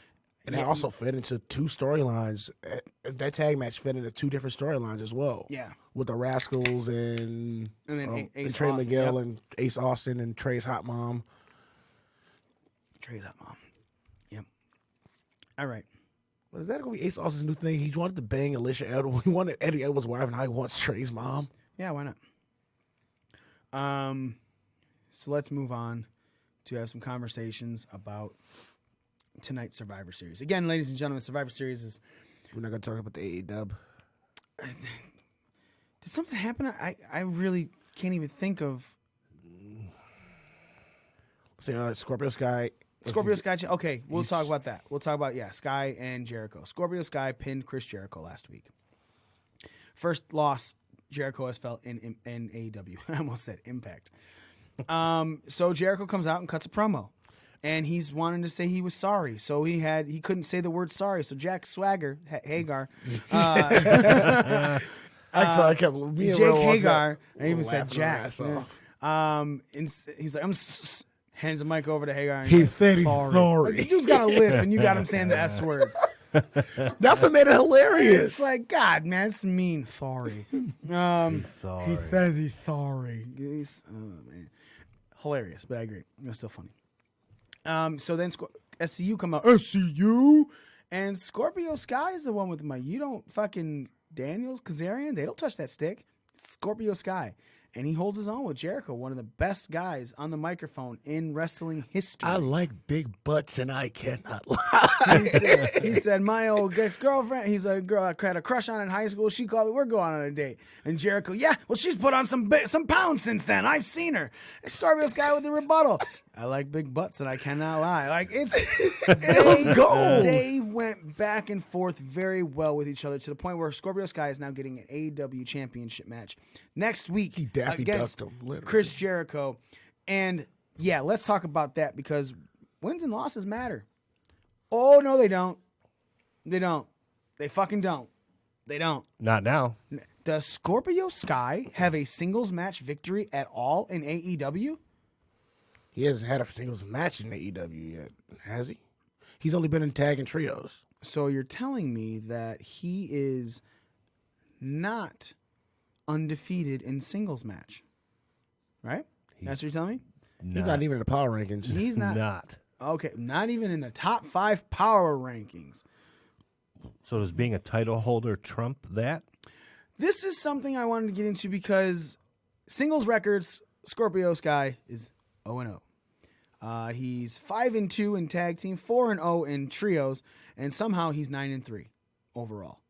And it also fit into 2 storylines. That tag match fit into 2 different storylines as well. Yeah. With the Rascals and then Ace Trey Austin, Miguel and Ace Austin and Trey's hot mom. Yep. All right. Well, is that going to be Ace Austin's new thing? He wanted to bang Alicia Edwards. He wanted Eddie Edwards' wife, and now he wants Trey's mom. Yeah, why not? So let's move on to have some conversations about tonight's Survivor Series. Again, ladies and gentlemen, Survivor Series is We're not gonna talk about the AEW. Did something happen? I really can't even think of. Say Scorpio Sky. Scorpio Sky. Okay, we'll talk about that. We'll talk about Sky and Jericho. Scorpio Sky pinned Chris Jericho last week. First loss Jericho has felt in AEW. I almost said Impact. So Jericho comes out and cuts a promo, and he's wanting to say he was sorry. So he couldn't say the word sorry. So Jack Swagger Hagar. Actually, I kept Jake Hagar. I even said Jack. He's like, hands the mic over to Hagar. And he said he's sorry. sorry. Like, the dude's got a list, and you got him saying the S word. That's what made it hilarious. It's like, God, man, it's mean. Sorry. sorry. He says he's sorry. Man. Hilarious, but I agree. It was still funny. So then SCU come out. SCU? And Scorpio Sky is the one with the mic. You don't fucking Daniels, Kazarian, they don't touch that stick. It's Scorpio Sky. And he holds his own with Jericho, one of the best guys on the microphone in wrestling history. I like big butts, and I cannot lie. He said, my old ex-girlfriend, he's a girl I had a crush on in high school. She called me, we're going on a date. And Jericho, yeah, well, she's put on some pounds since then. I've seen her. And Scorpio Sky with the rebuttal. I like big butts, and I cannot lie. Like, let's go. They went back and forth very well with each other to the point where Scorpio Sky is now getting an AEW championship match next week. He Daffy against ducked him, literally. Chris Jericho. And yeah, let's talk about that because wins and losses matter. Oh, no, they don't. They don't. They fucking don't. They don't. Not now. Does Scorpio Sky have a singles match victory at all in AEW? He hasn't had a singles match in AEW yet, has he? He's only been in tag and trios. So you're telling me that he is not undefeated in singles match, right? That's what you're telling me? He's not even in the power rankings. He's not. Not. Okay, not even in the top 5 power rankings. So does being a title holder trump that? This is something I wanted to get into because singles records, Scorpio Sky is 0-0. He's 5-2 in tag team, 4-0 in trios, and somehow he's 9-3 overall.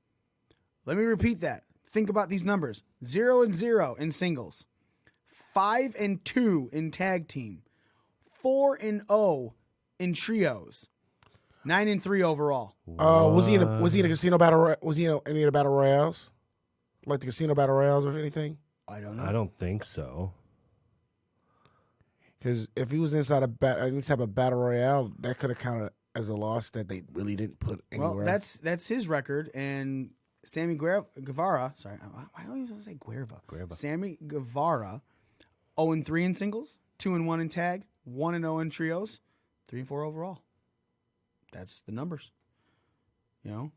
Let me repeat that. Think about these numbers: 0-0 in singles, 5-2 in tag team, 4-0 in trios, 9-3 overall. Was he in a casino battle? Was he in any of the battle royales, like the casino battle royales or anything? I don't know. I don't think so. Because if he was inside any type of battle royale, that could have counted as a loss that they really didn't put anywhere. Well, that's his record, and Sammy Guevara. Sorry, why don't you say Guerva? Sammy Guevara, 0-3 in singles, 2-1 in tag, 1-0 in trios, 3-4 overall. That's the numbers. You know,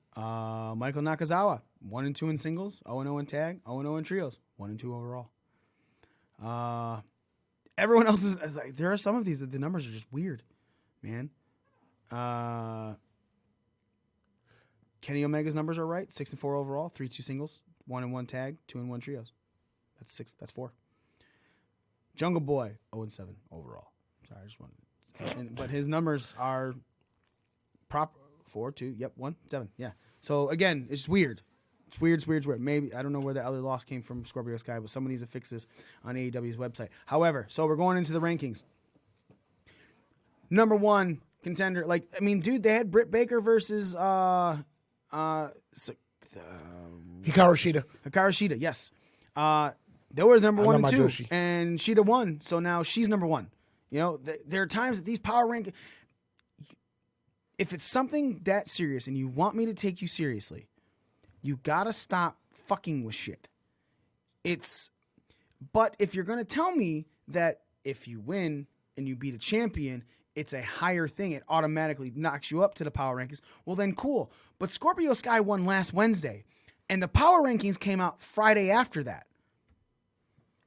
Michael Nakazawa, 1-2 in singles, 0-0 in tag, 0-0 in trios, 1-2 overall. Everyone else is like, there are some of these that the numbers are just weird, man. Kenny Omega's numbers are right. 6-4 overall, 3-2 singles, 1-1 tag, 2-1 trios. That's 6. That's 4. Jungle Boy, 0-7 overall. Sorry, I just wanted. But his numbers are proper. 4, 2, 1, 7. Yeah. So again, it's weird. It's weird. Maybe I don't know where the other loss came from, Scorpio Sky, but someone needs to fix this on AEW's website. However, so we're going into the rankings. Number 1 contender, dude, they had Britt Baker versus Hikaru Shida, yes. They were number 1 and 2, Joshi. And Shida won, so now she's number 1. You know, there are times that these power rankings, if it's something that serious and you want me to take you seriously, you gotta stop fucking with shit. But if you're gonna tell me that if you win and you beat a champion, it's a higher thing, it automatically knocks you up to the power rankings, well then cool. But Scorpio Sky won last Wednesday, and the power rankings came out Friday after that.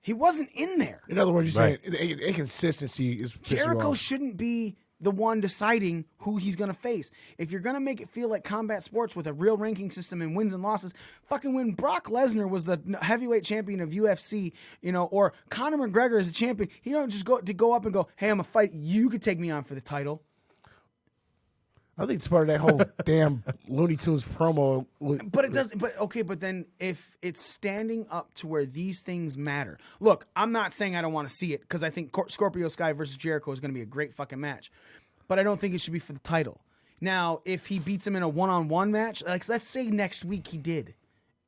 He wasn't in there. In other words, you're saying inconsistency is Jericho shouldn't be the one deciding who he's going to face. If you're going to make it feel like combat sports with a real ranking system and wins and losses, fucking when Brock Lesnar was the heavyweight champion of UFC, or Conor McGregor is a champion, he don't just go up and go, hey, I'm a fight. You could take me on for the title. I think it's part of that whole damn Looney Tunes promo. But it doesn't. But okay. But then if it's standing up to where these things matter, look, I'm not saying I don't want to see it because I think Scorpio Sky versus Jericho is going to be a great fucking match, but I don't think it should be for the title. Now, if he beats him in a one-on-one match, like let's say next week he did,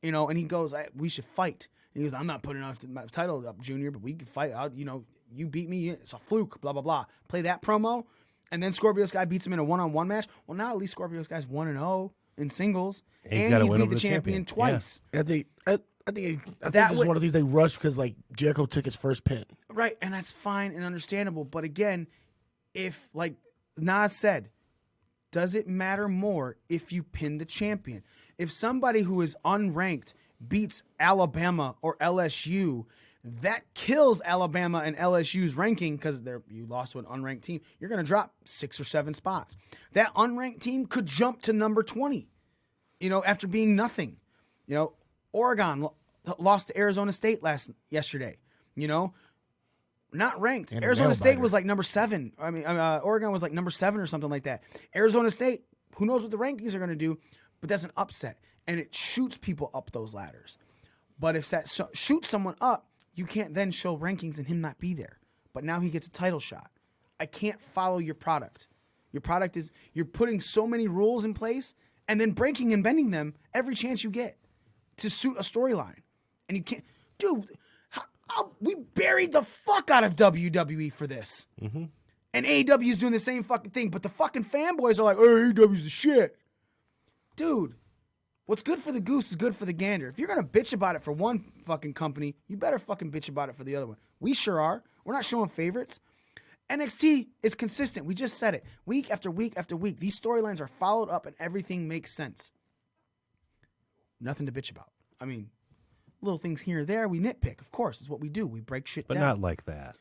and he goes, "We should fight." And he goes, "I'm not putting my title up, Junior, but we can fight. You beat me. It's a fluke. Blah blah blah." Play that promo. And then Scorpio Sky beats him in a one-on-one match. Well, now at least Scorpio Sky's 1-0 in singles, and he's beat the champion twice. Yeah. I think it's one of these they rushed because like Jericho took his first pin. Right, and that's fine and understandable. But again, if like Nas said, does it matter more if you pin the champion? If somebody who is unranked beats Alabama or LSU, that kills Alabama and LSU's ranking because you lost to an unranked team. You're going to drop 6 or 7 spots. That unranked team could jump to number 20, after being nothing. Oregon lost to Arizona State yesterday, not ranked. And Arizona State was like number 7. I mean, Oregon was like number 7 or something like that. Arizona State, who knows what the rankings are going to do, but that's an upset. And it shoots people up those ladders. But if that shoots someone up, you can't then show rankings and him not be there. But now he gets a title shot. I can't follow your product. Your product is you're putting so many rules in place and then breaking and bending them every chance you get to suit a storyline. And you can't. Dude, we buried the fuck out of WWE for this. Mm-hmm. And AEW is doing the same fucking thing. But the fucking fanboys are like, oh, AEW's the shit. Dude. What's good for the goose is good for the gander. If you're going to bitch about it for one fucking company, you better fucking bitch about it for the other one. We sure are. We're not showing favorites. NXT is consistent. We just said it. Week after week after week. These storylines are followed up and everything makes sense. Nothing to bitch about. I mean, little things here or there, we nitpick. Of course, it's what we do. We break shit down. But not like that.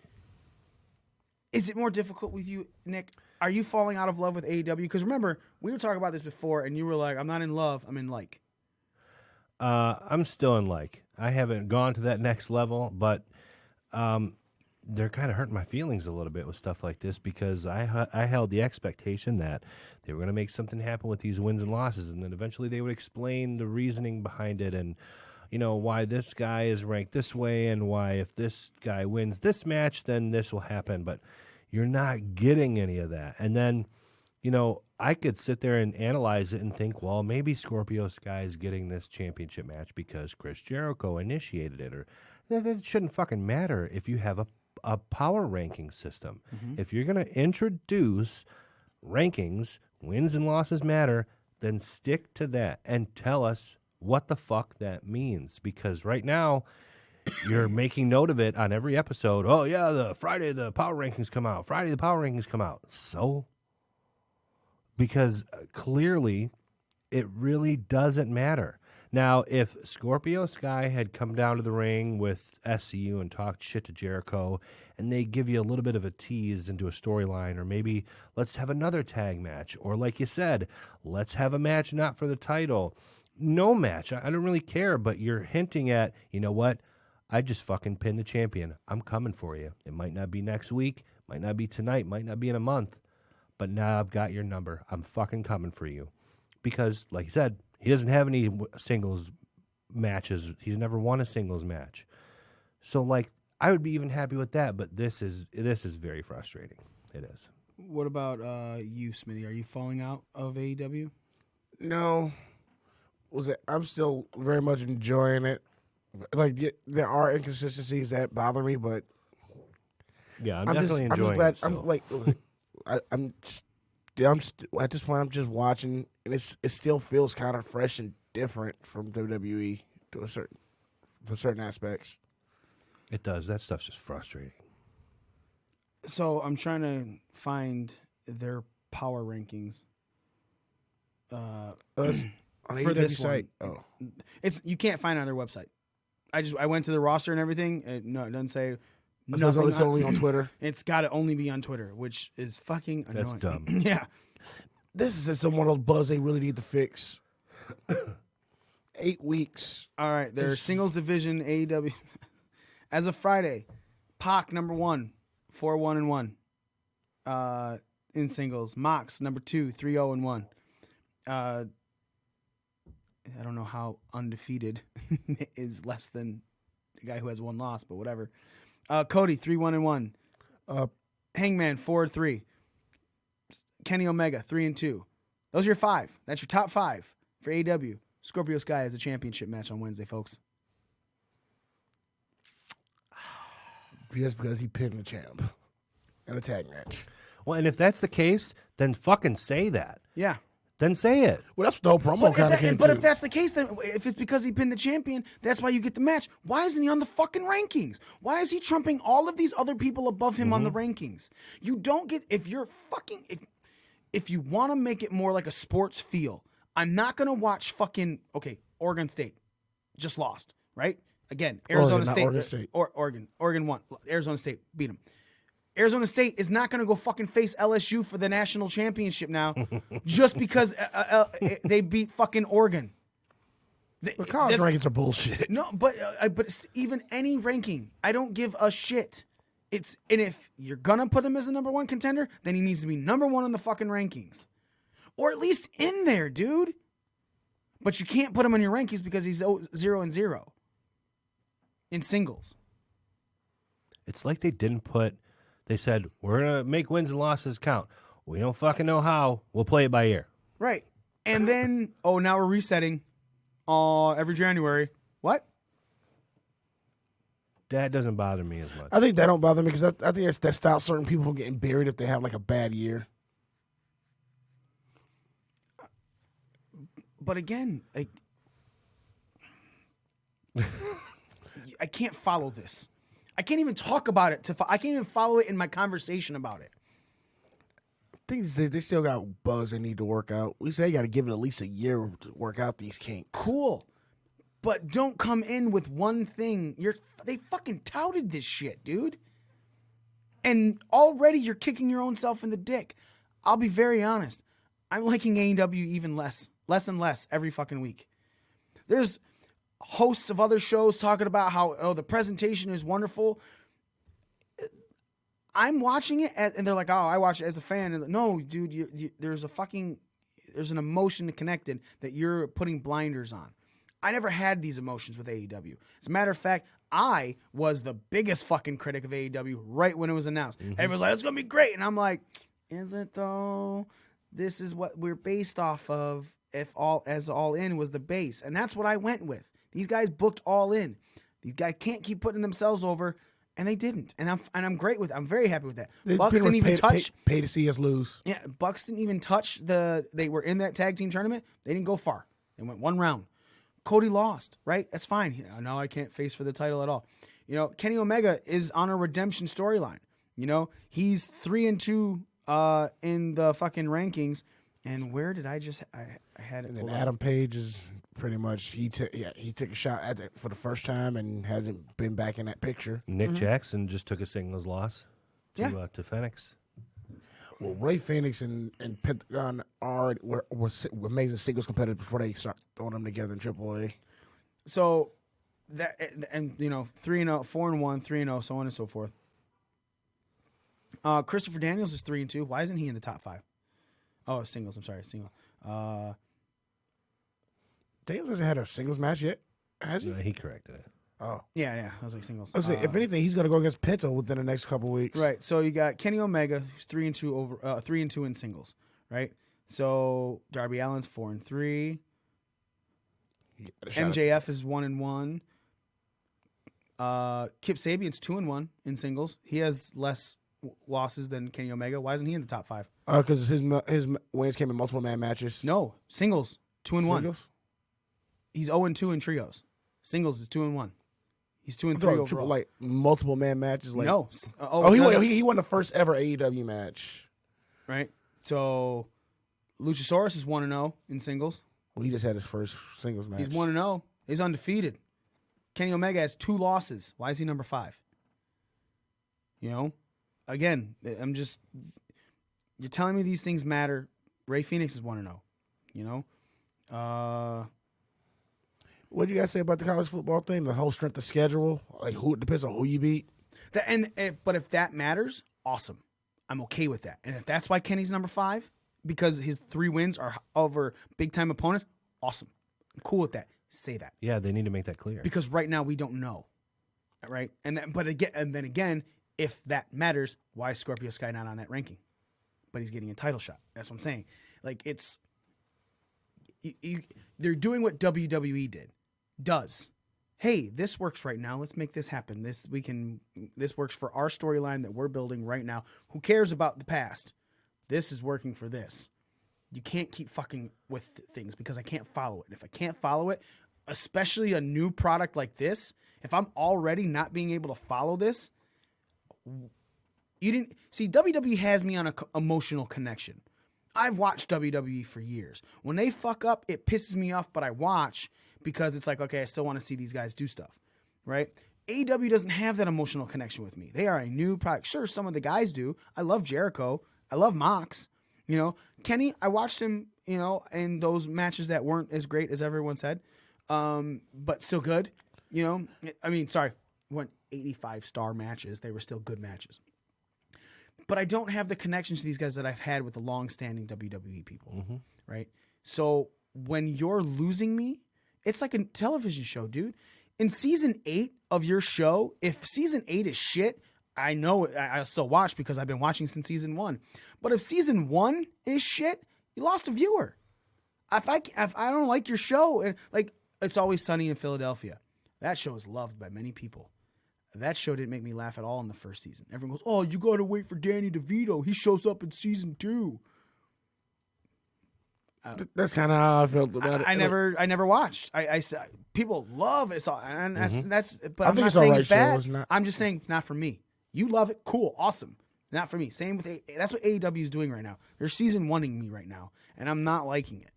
Is it more difficult with you, Nick? Are you falling out of love with AEW? Because remember, we were talking about this before, and you were like, I'm not in love, I'm in like. I'm still in like. I haven't gone to that next level, but they're kind of hurting my feelings a little bit with stuff like this because I held the expectation that they were going to make something happen with these wins and losses, and then eventually they would explain the reasoning behind it and, why this guy is ranked this way and why if this guy wins this match, then this will happen. But you're not getting any of that. And then, I could sit there and analyze it and think, well, maybe Scorpio Sky is getting this championship match because Chris Jericho initiated it. Or that shouldn't fucking matter if you have a power ranking system. Mm-hmm. If you're going to introduce rankings, wins and losses matter, then stick to that and tell us what the fuck that means. Because right now, you're making note of it on every episode. Oh, yeah, Friday the power rankings come out. Friday the power rankings come out. So? Because clearly, it really doesn't matter. Now, if Scorpio Sky had come down to the ring with SCU and talked shit to Jericho, and they give you a little bit of a tease into a storyline, or maybe let's have another tag match, or like you said, let's have a match not for the title. No match. I don't really care, but you're hinting at, you know what? I just fucking pinned the champion. I'm coming for you. It might not be next week, might not be tonight, might not be in a month, but now I've got your number. I'm fucking coming for you. Because, like you said, he doesn't have any singles matches. He's never won a singles match. So, like, I would be even happy with that, but this is very frustrating. It is. What about you, Smitty? Are you falling out of AEW? No. I'm still very much enjoying it. Like, there are inconsistencies that bother me, but yeah, I'm definitely enjoying it. I'm just glad. I'm like, at this point, I'm just watching, and it still feels kind of fresh and different from WWE for certain aspects. It does. That stuff's just frustrating. So I'm trying to find their power rankings. On for AEW this site. One. Oh, you can't find it on their website. I went to the roster and everything. It doesn't say. So it's only on Twitter. It's got to only be on Twitter, which is fucking annoying. That's dumb. Yeah. This is just one of those bugs they really need to fix. 8 weeks. All right, their singles division AEW. As of Friday, Pac number 1, 4-1-1. in singles. Mox, number 2, 3-0-1. I don't know how undefeated is less than the guy who has 1 loss, but whatever. Cody, 3-1-1. Hangman, 4-3. Kenny Omega, 3-2. Those are your 5. That's your top 5 for AEW. Scorpio Sky has a championship match on Wednesday, folks. Just because he pinned the champ in a tag match. Well, and if that's the case, then fucking say that. Yeah. Then say it. Well, that's the whole promo kind of came But to. if that's the case, then if it's because he pinned the champion, that's why you get the match. Why isn't he on the fucking rankings? Why is he trumping all of these other people above him on the rankings? You don't get, if you're fucking, if you want to make it more like a sports feel, I'm not going to watch fucking, okay, Oregon State just lost, right? Again, Arizona State. Oregon State. Oregon won. Arizona State beat them. Arizona State is not going to go fucking face LSU for the national championship now just because they beat fucking Oregon. But college rankings are bullshit. No, but it's even any ranking, I don't give a shit. And if you're going to put him as a number 1 contender, then he needs to be number 1 on the fucking rankings. Or at least in there, dude. But you can't put him on your rankings because he's 0-0 in singles. It's like they said, we're going to make wins and losses count. We don't fucking know how. We'll play it by ear. Right. And then, now we're resetting every January. What? That doesn't bother me as much. I think that don't bother me because I think that stops certain people from getting buried if they have like a bad year. But again, like, I can't follow this. I can't even talk about it. I can't even follow it in my conversation about it. I think they still got bugs they need to work out. We say you got to give it at least a year to work out these kinks. Cool. But don't come in with one thing. They fucking touted this shit, dude. And already you're kicking your own self in the dick. I'll be very honest. I'm liking AEW even less and less every fucking week. There's hosts of other shows talking about how, the presentation is wonderful. I'm watching it and they're like, I watch it as a fan. And no, dude, there's an emotion connected that you're putting blinders on. I never had these emotions with AEW. As a matter of fact, I was the biggest fucking critic of AEW right when it was announced. Everyone's like, it's going to be great. And I'm like, is it though? This is what we're based off of. If All In was the base. And that's what I went with. These guys booked All In. These guys can't keep putting themselves over, and they didn't. And I'm great with. I'm very happy with that. Bucks didn't even touch. Pay to see us lose. Yeah, Bucks didn't even touch They were in that tag team tournament. They didn't go far. They went 1 round. Cody lost. Right, that's fine. No, I can't face for the title at all. Kenny Omega is on a redemption storyline. He's 3-2 in the fucking rankings. And where did I had it? And then Adam Page is pretty much he took a shot at it for the first time and hasn't been back in that picture. Nick Jackson just took a singles loss to Phoenix. Well, Ray Phoenix and Pentagon were amazing singles competitors before they start throwing them together in AAA. So that 3-0, 4-1, 3-0, so on and so forth. Christopher Daniels is 3-2. Why isn't he in the top 5? Oh, singles. I'm sorry, single. Daniels hasn't had a singles match yet, has he? No, he corrected it. Oh. Yeah. I was like singles. I was if anything, he's going to go against Penta within the next couple weeks. Right. So you got Kenny Omega, who's 3-2 in singles. Right. So Darby Allin's 4-3. MJF is 1-1. Kip Sabian's 2-1 in singles. He has less losses than Kenny Omega. Why isn't he in the top 5? Because his wins came in multiple man matches. No, singles 2-1. Singles? He's 0-2 in trios. Singles is 2-1. He's 2-3 overall. Like multiple man matches. Like no. He won the first ever AEW match. Right. So Luchasaurus is 1-0 in singles. Well, he just had his first singles match. He's 1-0. He's undefeated. Kenny Omega has 2 losses. Why is he number 5? Again, you're telling me these things matter. Ray Phoenix is 1-0. What do you guys say about the college football thing? The whole strength of schedule? Like, who depends on who you beat? But if that matters, awesome. I'm okay with that. And if that's why Kenny's number 5, because his 3 wins are over big-time opponents, awesome. I'm cool with that. Say that. Yeah, they need to make that clear. Because right now we don't know, right? And then again, if that matters, why is Scorpio Sky not on that ranking? But he's getting a title shot. That's what I'm saying. Like, it's they're doing what WWE does. Hey, this works right now. Let's make this happen. This works for our storyline that we're building right now. Who cares about the past? This is working for this. You can't keep fucking with things because I can't follow it. And if I can't follow it, especially a new product like this, if I'm already not being able to follow this, you didn't see WWE has me on an emotional connection. I've watched WWE for years. When they fuck up, it pisses me off, but I watch because it's like, okay, I still want to see these guys do stuff, right? AEW doesn't have that emotional connection with me. They are a new product. Sure, some of the guys do. I love Jericho. I love Mox. You know, Kenny, I watched him, you know, in those matches that weren't as great as everyone said, but still good. You know, I mean, sorry, weren't 85-star matches. They were still good matches. But I don't have the connections to these guys that I've had with the long-standing WWE people, right? So when you're losing me, it's like a television show, dude. In season 8 of your show, if season 8 is shit, I know I still watch because I've been watching since season 1. But if season 1 is shit, you lost a viewer. If I don't like your show, and like It's Always Sunny in Philadelphia, that show is loved by many people. That show didn't make me laugh at all in the first season. Everyone goes, "Oh, you got to wait for Danny DeVito. He shows up in season 2." That's kind of how I felt about it. I never watched. I people love it, and that's. But I I'm think not it's saying alright it's bad. show, I'm just saying it's not for me. You love it, cool, awesome. Not for me. Same with that's what AEW is doing right now. They're season 1ing me right now, and I'm not liking it.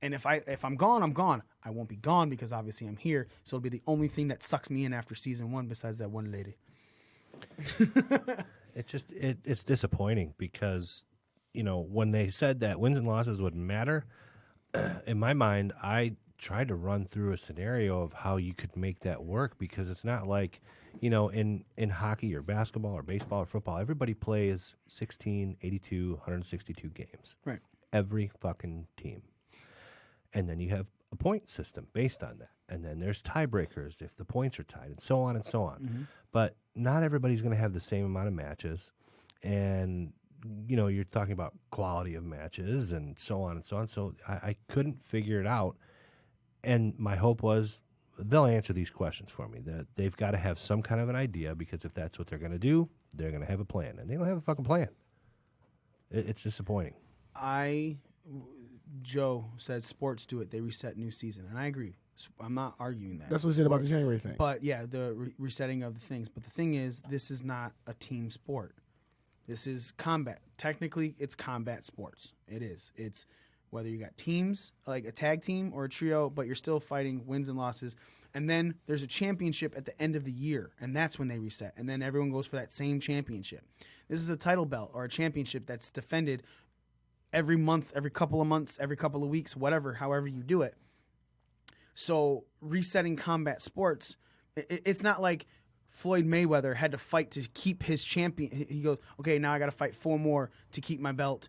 And if I'm gone, I'm gone. I won't be gone because obviously I'm here. So it'll be the only thing that sucks me in after season 1 besides that one lady. It's disappointing because, you know, when they said that wins and losses would matter, in my mind, I tried to run through a scenario of how you could make that work because it's not like, you know, in hockey or basketball or baseball or football, everybody plays 16, 82, 162 games. Right. Every fucking team. And then you have a point system based on that. And then there's tiebreakers if the points are tied and so on and so on. Mm-hmm. But not everybody's going to have the same amount of matches. And, you know, you're talking about quality of matches and so on and so on. So I couldn't figure it out. And my hope was they'll answer these questions for me. That they've got to have some kind of an idea because if that's what they're going to do, they're going to have a plan. And they don't have a fucking plan. It's disappointing. Joe said sports do it. They reset new season. And I agree. I'm not arguing that. That's what he said about the January thing. But, yeah, the resetting of the things. But the thing is, this is not a team sport. This is combat. Technically, it's combat sports. It is. It's whether you got teams, like a tag team or a trio, but you're still fighting wins and losses. And then there's a championship at the end of the year, and that's when they reset. And then everyone goes for that same championship. This is a title belt or a championship that's defended every month, every couple of months, every couple of weeks, whatever, however you do it. So resetting combat sports, it's not like Floyd Mayweather had to fight to keep his champion. He goes, okay, now I got to fight 4 more to keep my belt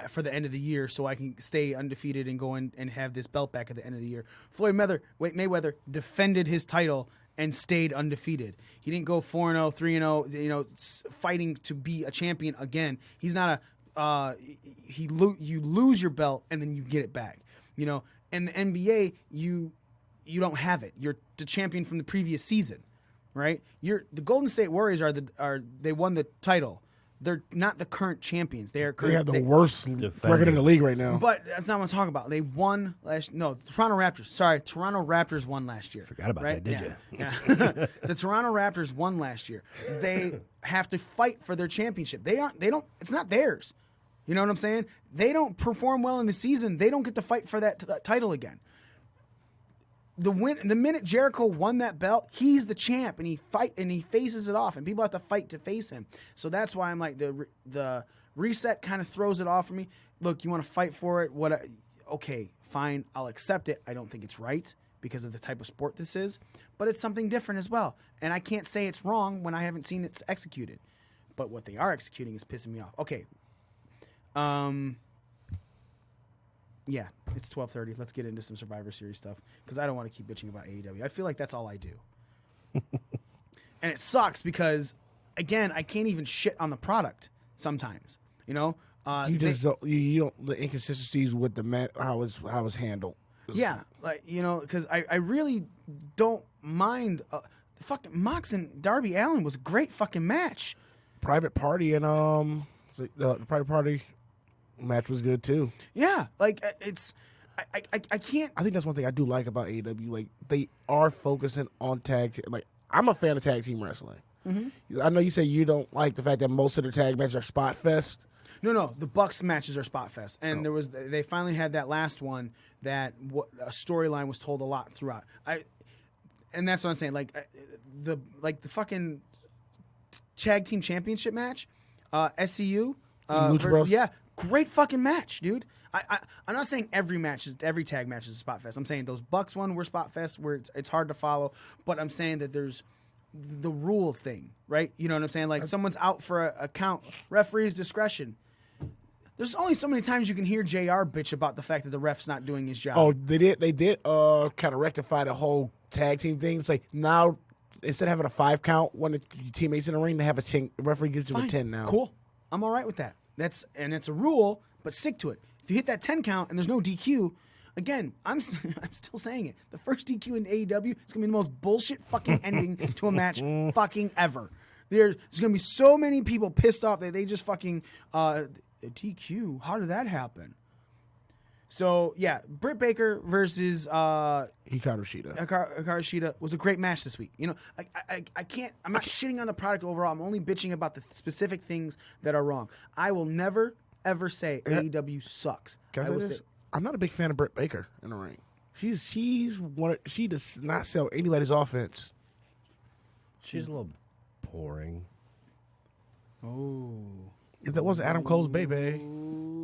for the end of the year so I can stay undefeated and go in and have this belt back at the end of the year. Floyd Mayweather defended his title and stayed undefeated. He didn't go 4-0, 3-0, you know, fighting to be a champion again. He's not you lose your belt and then you get it back. You know, in the NBA, you don't have it. You're the champion from the previous season, right? The Golden State Warriors they won the title. They're not the current champions. They have the worst record in the league right now. But that's not what I'm talking about. They won the Toronto Raptors. Sorry, Toronto Raptors won last year. Forgot about that, did you? Yeah. The Toronto Raptors won last year. They have to fight for their championship. They don't. It's not theirs. You know what I'm saying? They don't perform well in the season. They don't get to fight for that title again. The minute Jericho won that belt, he's the champ, and he faces it off, and people have to fight to face him. So that's why I'm like the reset kind of throws it off for me. Look, you want to fight for it? Okay, fine, I'll accept it. I don't think it's right because of the type of sport this is, but it's something different as well. And I can't say it's wrong when I haven't seen it executed. but what they are executing is pissing me off. Okay. Yeah, it's 12:30. Let's get into some Survivor Series stuff because I don't want to keep bitching about AEW. I feel like that's all I do. And it sucks because, again, I can't even shit on the product sometimes. You know, You just don't the inconsistencies with the how it's handled. Yeah, like, you know, because I really don't mind. Fucking Mox and Darby Allin was a great fucking match. Private Party and the Private Party match was good too. Yeah, like it's I can't. I think that's one thing I do like about AEW. Like they are focusing on tag. Like I'm a fan of tag team wrestling. Mm-hmm. I know you say you don't like the fact that most of the tag matches are spot fest. No, the Bucks matches are spot fest, and they finally had that last one that a storyline was told a lot throughout. And that's what I'm saying. Like the fucking tag team championship match, SCU, Lucha Bros. Yeah, great fucking match, dude. I'm not saying every tag match is a spot fest. I'm saying those Bucks one were spot fest where it's hard to follow, but I'm saying that there's the rules thing, right? You know what I'm saying? Like someone's out for a count, referee's discretion. There's only so many times you can hear JR bitch about the fact that the ref's not doing his job. Oh, they did kind of rectify the whole tag team thing. It's like now instead of having a 5 count when the teammates in the ring, they have a 10. The referee gives them a 10 now. Cool. I'm all right with that. It's a rule, but stick to it. If you hit that 10 count and there's no DQ, again, I'm still saying it. The first DQ in AEW is gonna be the most bullshit fucking ending to a match fucking ever. There's gonna be so many people pissed off that they just fucking DQ. How did that happen? So yeah, Britt Baker versus Hikaru Shida. Hikaru Shida was a great match this week. You know, I can't. I'm not shitting on the product overall. I'm only bitching about the specific things that are wrong. I will never ever say AEW sucks. I will say I'm not a big fan of Britt Baker in the ring. She does not sell anybody's offense. She's a little boring. Oh. If that wasn't Adam Cole's baby, I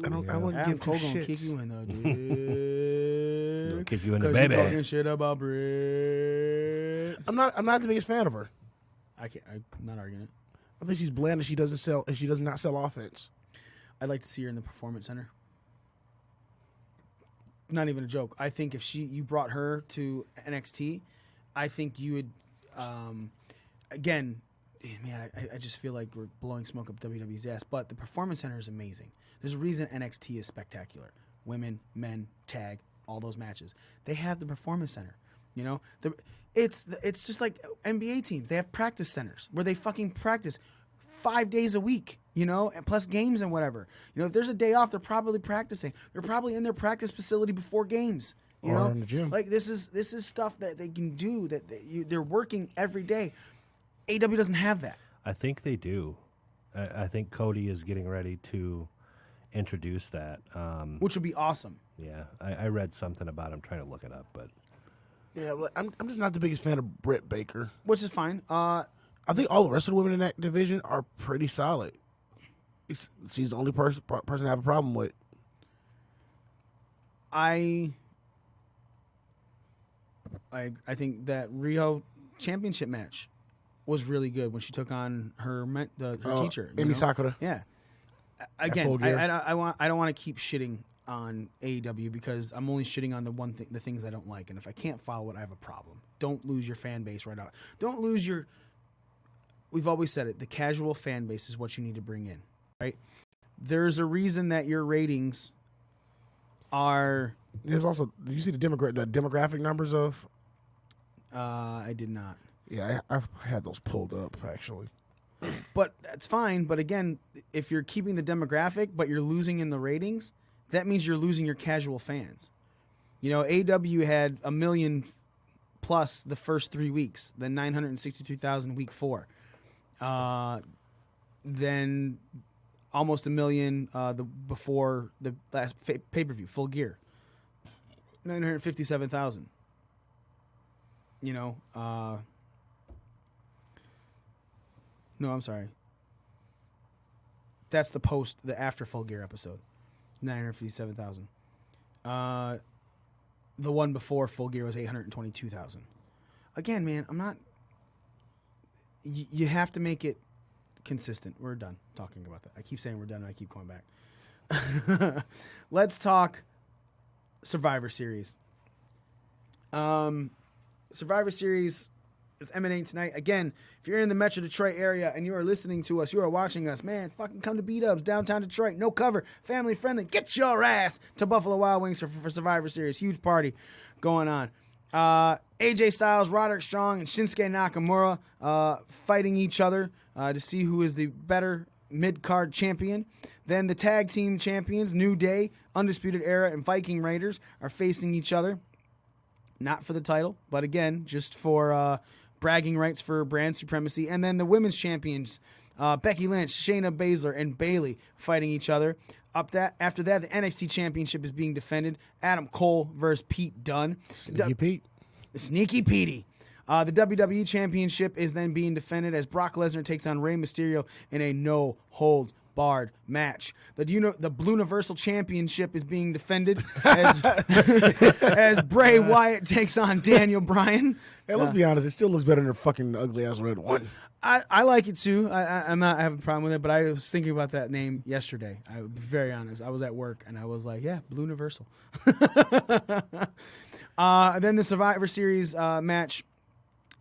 wouldn't Adam give two Cole gonna shits. kick you in the dick. He'll kick you in the 'Cause baby. you're talking shit about Britt. I'm not the biggest fan of her. I'm not arguing it. I think she's bland and she does not sell offense. I'd like to see her in the Performance Center. Not even a joke. I think if you brought her to NXT, I think you would, again, man, I just feel like we're blowing smoke up WWE's ass. But the Performance Center is amazing. There's a reason NXT is spectacular. Women, men, tag, all those matches. They have the Performance Center. You know, it's just like NBA teams. They have practice centers where they fucking practice 5 days a week. You know, and plus games and whatever. You know, if there's a day off, they're probably practicing. They're probably in their practice facility before games. You know, in the gym. Like this is stuff that they can do. They're working every day. AEW doesn't have that. I think they do. I think Cody is getting ready to introduce that. Which would be awesome. Yeah, I read something about him, trying to look it up, but Yeah, but I'm just not the biggest fan of Britt Baker. Which is fine. I think all the rest of the women in that division are pretty solid. She's the only person to have a problem with. I think that Rio championship match was really good when she took on her teacher, Emi Sakura. Yeah. Again, I don't want to keep shitting on AEW because I'm only shitting on the things I don't like, and if I can't follow it, I have a problem. Don't lose your fan base right out. Don't lose your. We've always said it. The casual fan base is what you need to bring in, right? There's a reason that your ratings are. There's also. Did you see the demographic numbers of? I did not. Yeah, I've had those pulled up actually. But that's fine. But again, if you're keeping the demographic, but you're losing in the ratings, that means you're losing your casual fans. You know, AW had 1 million plus the first 3 weeks, then 962,000 week 4. Then almost 1 million before the last pay-per-view, Full Gear. 957,000. You know, no, I'm sorry. That's the after Full Gear episode. 957,000. The one before Full Gear was 822,000. Again, man, I'm not. You have to make it. consistent. We're done talking about that. I keep saying we're done, and I keep going back. Let's talk Survivor Series. Survivor Series is emanating tonight. Again, if you're in the Metro Detroit area and you are listening to us, you are watching us, man, fucking come to B-Dubs, downtown Detroit, no cover, family friendly. Get your ass to Buffalo Wild Wings for Survivor Series. Huge party going on. AJ Styles, Roderick Strong, and Shinsuke Nakamura fighting each other to see who is the better mid-card champion. Then the tag team champions, New Day, Undisputed Era, and Viking Raiders are facing each other. Not for the title, but again, just for bragging rights for brand supremacy. And then the women's champions, Becky Lynch, Shayna Baszler, and Bayley fighting each other. After that, the NXT Championship is being defended. Adam Cole versus Pete Dunne. Sneaky Pete. The Sneaky Petey. The WWE Championship is then being defended as Brock Lesnar takes on Rey Mysterio in a no-holds-barred match. The Blue Universal Championship is being defended as Bray Wyatt takes on Daniel Bryan. Hey, let's be honest. It still looks better than the fucking ugly-ass red one. I like it too. I have a problem with it, but I was thinking about that name yesterday. I'll be very honest. I was at work and I was like, yeah, Blue Universal. Then the Survivor Series match,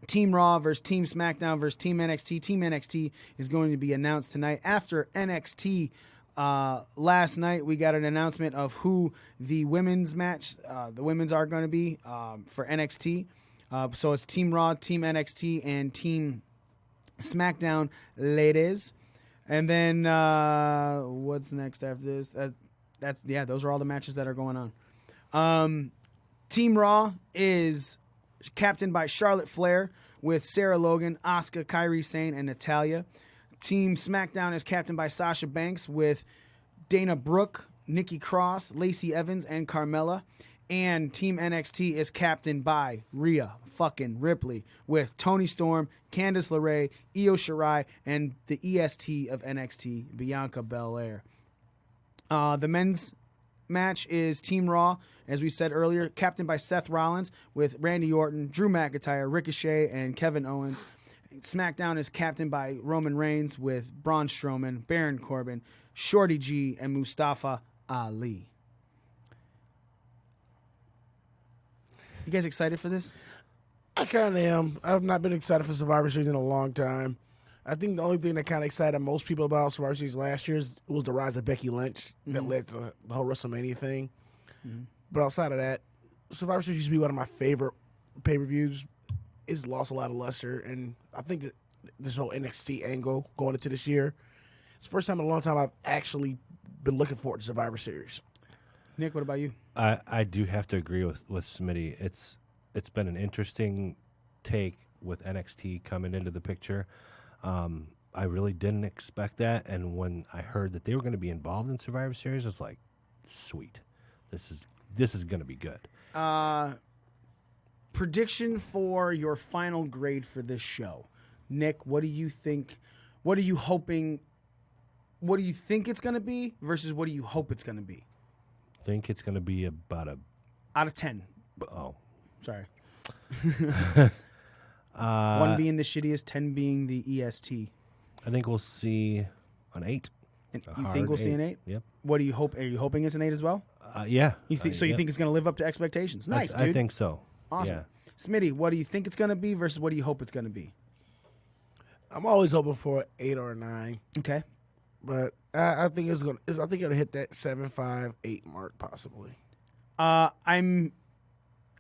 Team Raw versus Team SmackDown versus Team NXT. Team NXT is going to be announced tonight. After NXT last night, we got an announcement of who the women's match, the women's are going to be for NXT. So it's Team Raw, Team NXT, and Team SmackDown ladies. And then what's next after this? Those are all the matches that are going on. Team Raw is captained by Charlotte Flair with Sarah Logan, Asuka, Kairi Sane, and Natalya. Team SmackDown is captained by Sasha Banks with Dana Brooke, Nikki Cross, Lacey Evans, and Carmella. And Team NXT is captained by Rhea fucking Ripley with Toni Storm, Candice LeRae, Io Shirai, and the EST of NXT, Bianca Belair. The men's match is Team Raw, as we said earlier, captained by Seth Rollins with Randy Orton, Drew McIntyre, Ricochet, and Kevin Owens. SmackDown is captained by Roman Reigns with Braun Strowman, Baron Corbin, Shorty G, and Mustafa Ali. You guys excited for this? I kind of am. I've not been excited for Survivor Series in a long time. I think the only thing that kind of excited most people about Survivor Series last year was the rise of Becky Lynch that led to the whole WrestleMania thing. Mm-hmm. But outside of that, Survivor Series used to be one of my favorite pay-per-views. It's lost a lot of luster, and I think that this whole NXT angle going into this year, it's the first time in a long time I've actually been looking forward to Survivor Series. Nick, what about you? I do have to agree with Smitty. It's been an interesting take with NXT coming into the picture. I really didn't expect that, and when I heard that they were going to be involved in Survivor Series, I was like, sweet. This is going to be good. Prediction for your final grade for this show. Nick, what do you think? What are you hoping? What do you think it's going to be versus what do you hope it's going to be? I think it's going to be about out of 10. Oh, sorry. 1 being the shittiest, 10 being the EST. I think we'll see an 8. You think we'll see an 8? Yep. What do you hope? Are you hoping it's an 8 as well? Yeah. You think so? You think it's going to live up to expectations? Nice, dude. I think so. Awesome. Yeah. Smitty, what do you think it's going to be versus what do you hope it's going to be? I'm always hoping for an 8 or a 9. Okay. But I think I think it'll hit that 7.5, 8 mark possibly. I'm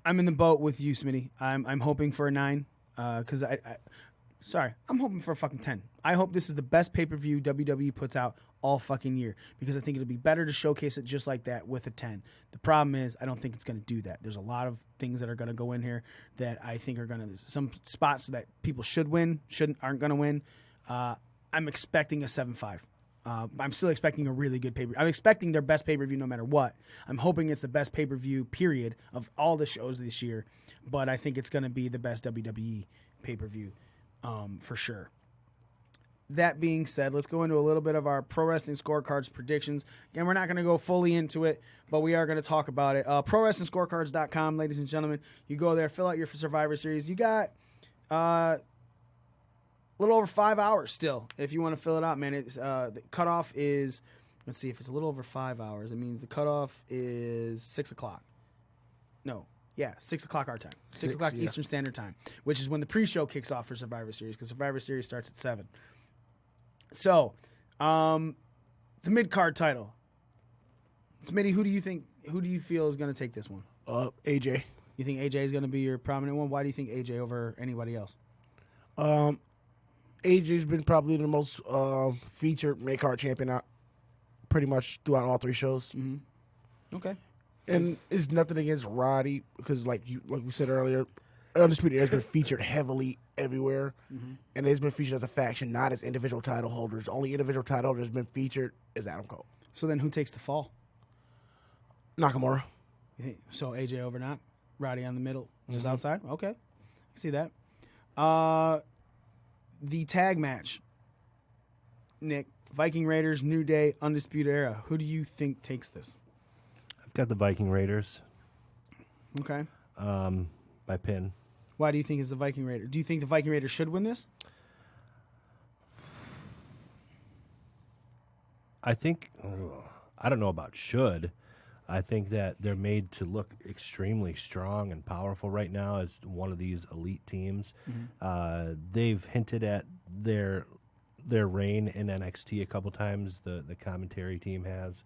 in the boat with you, Smitty. I'm hoping for a 9 because I'm hoping for a fucking 10. I hope this is the best pay-per-view WWE puts out all fucking year because I think it'll be better to showcase it just like that with a 10. The problem is I don't think it's going to do that. There's a lot of things that are going to go in here that I think are going to some spots that people should win, aren't going to win. I'm expecting a 7.5. I'm still expecting a really good pay-per-view. I'm expecting their best pay-per-view no matter what. I'm hoping it's the best pay-per-view period of all the shows this year, but I think it's going to be the best WWE pay-per-view for sure. That being said, let's go into a little bit of our Pro Wrestling Scorecards predictions. Again, we're not going to go fully into it, but we are going to talk about it. ProWrestlingScorecards.com, ladies and gentlemen. You go there, fill out your Survivor Series. You got A little over 5 hours still, if you want to fill it out, man. It's the cutoff is, let's see, if it's a little over 5 hours, it means the cutoff is 6 o'clock. No, yeah, 6 o'clock our time. 6 o'clock Eastern Standard Time, which is when the pre-show kicks off for Survivor Series, because Survivor Series starts at 7. So, the mid-card title. Smitty, who do you feel is going to take this one? AJ. You think AJ is going to be your prominent one? Why do you think AJ over anybody else? AJ's been probably the most featured mid-card champion out pretty much throughout all 3 shows. Mm-hmm. Okay. And it's nothing against Roddy because, like we said earlier, Undisputed Era has been featured heavily everywhere, and it's been featured as a faction, not as individual title holders. The only individual title holder that's been featured is Adam Cole. So then who takes the fall? Nakamura. You think, so AJ over not? Roddy on the middle, just outside? Okay. I see that. The tag match. Nick, Viking Raiders, New Day, Undisputed Era. Who do you think takes this? I've got the Viking Raiders. Okay. By pin. Why do you think it's the Viking Raiders? Do you think the Viking Raiders should win this? I think, I don't know about should. I think that they're made to look extremely strong and powerful right now as one of these elite teams. They've hinted at their reign in NXT a couple times. The commentary team has.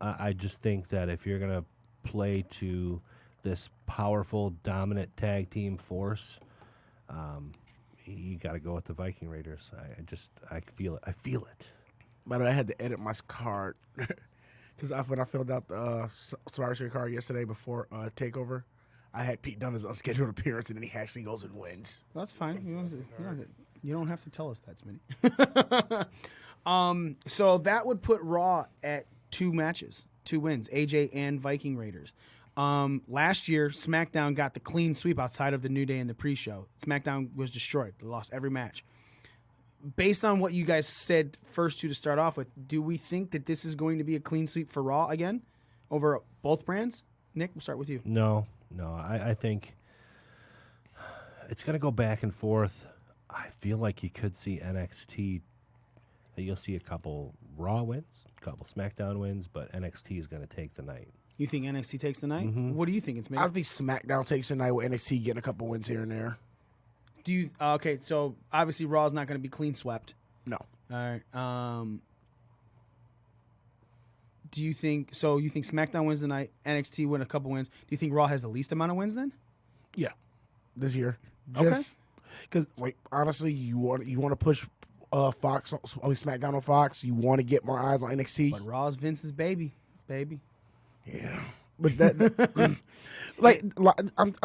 I just think that if you're going to play to this powerful, dominant tag team force, you got to go with the Viking Raiders. I feel it. I feel it. By the way, I had to edit my card because when I filled out the Survivor Series card yesterday before TakeOver, I had Pete Dunne's unscheduled appearance, and then he actually goes and wins. Well, that's fine. You don't have to tell us that, Smitty. So that would put Raw at 2 matches, 2 wins, AJ and Viking Raiders. Last year, SmackDown got the clean sweep outside of the New Day in the pre-show. SmackDown was destroyed. They lost every match. Based on what you guys said first 2 to start off with, do we think that this is going to be a clean sweep for Raw again over both brands? Nick, we'll start with you. No. I think it's going to go back and forth. I feel like you could see NXT. You'll see a couple Raw wins, a couple SmackDown wins, but NXT is going to take the night. You think NXT takes the night? Mm-hmm. What do you think it's made? I think SmackDown takes the night with NXT getting a couple wins here and there. Do you okay? So obviously Raw's not going to be clean swept. No. All right. Do you think so? You think SmackDown wins the night, NXT win a couple wins. Do you think Raw has the least amount of wins then? Yeah, this year. Okay. Just because, like, honestly, you want to push Fox, SmackDown on Fox. You want to get more eyes on NXT. But Raw's Vince's baby. Yeah, but that I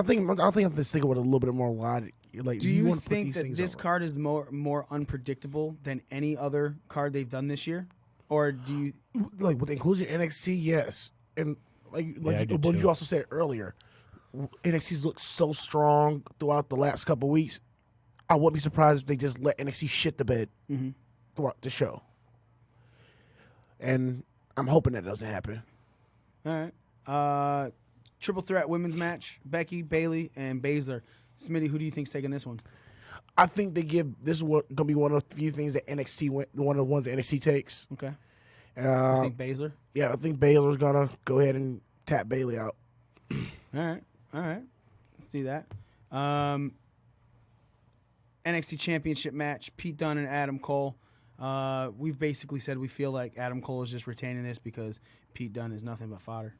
think I'm just thinking with a little bit more logic. Like, do you wanna put think these that things this over. card is more unpredictable than any other card they've done this year, or do you like with the inclusion of NXT? Yes, and I do but too. you also said earlier, NXT's looked so strong throughout the last couple of weeks. I wouldn't be surprised if they just let NXT shit the bed throughout the show, and I'm hoping that doesn't happen. All right? Triple threat women's match: Becky, Bayley, and Baszler. Smitty, who do you think's taking this one? I think they give this one gonna be one of the few things that one of the ones that NXT takes. Okay. You think Baszler? Yeah, I think Baszler's gonna go ahead and tap Bayley out. All right. Let's see that. NXT Championship match: Pete Dunne and Adam Cole. We've basically said we feel like Adam Cole is just retaining this because Pete Dunne is nothing but fodder.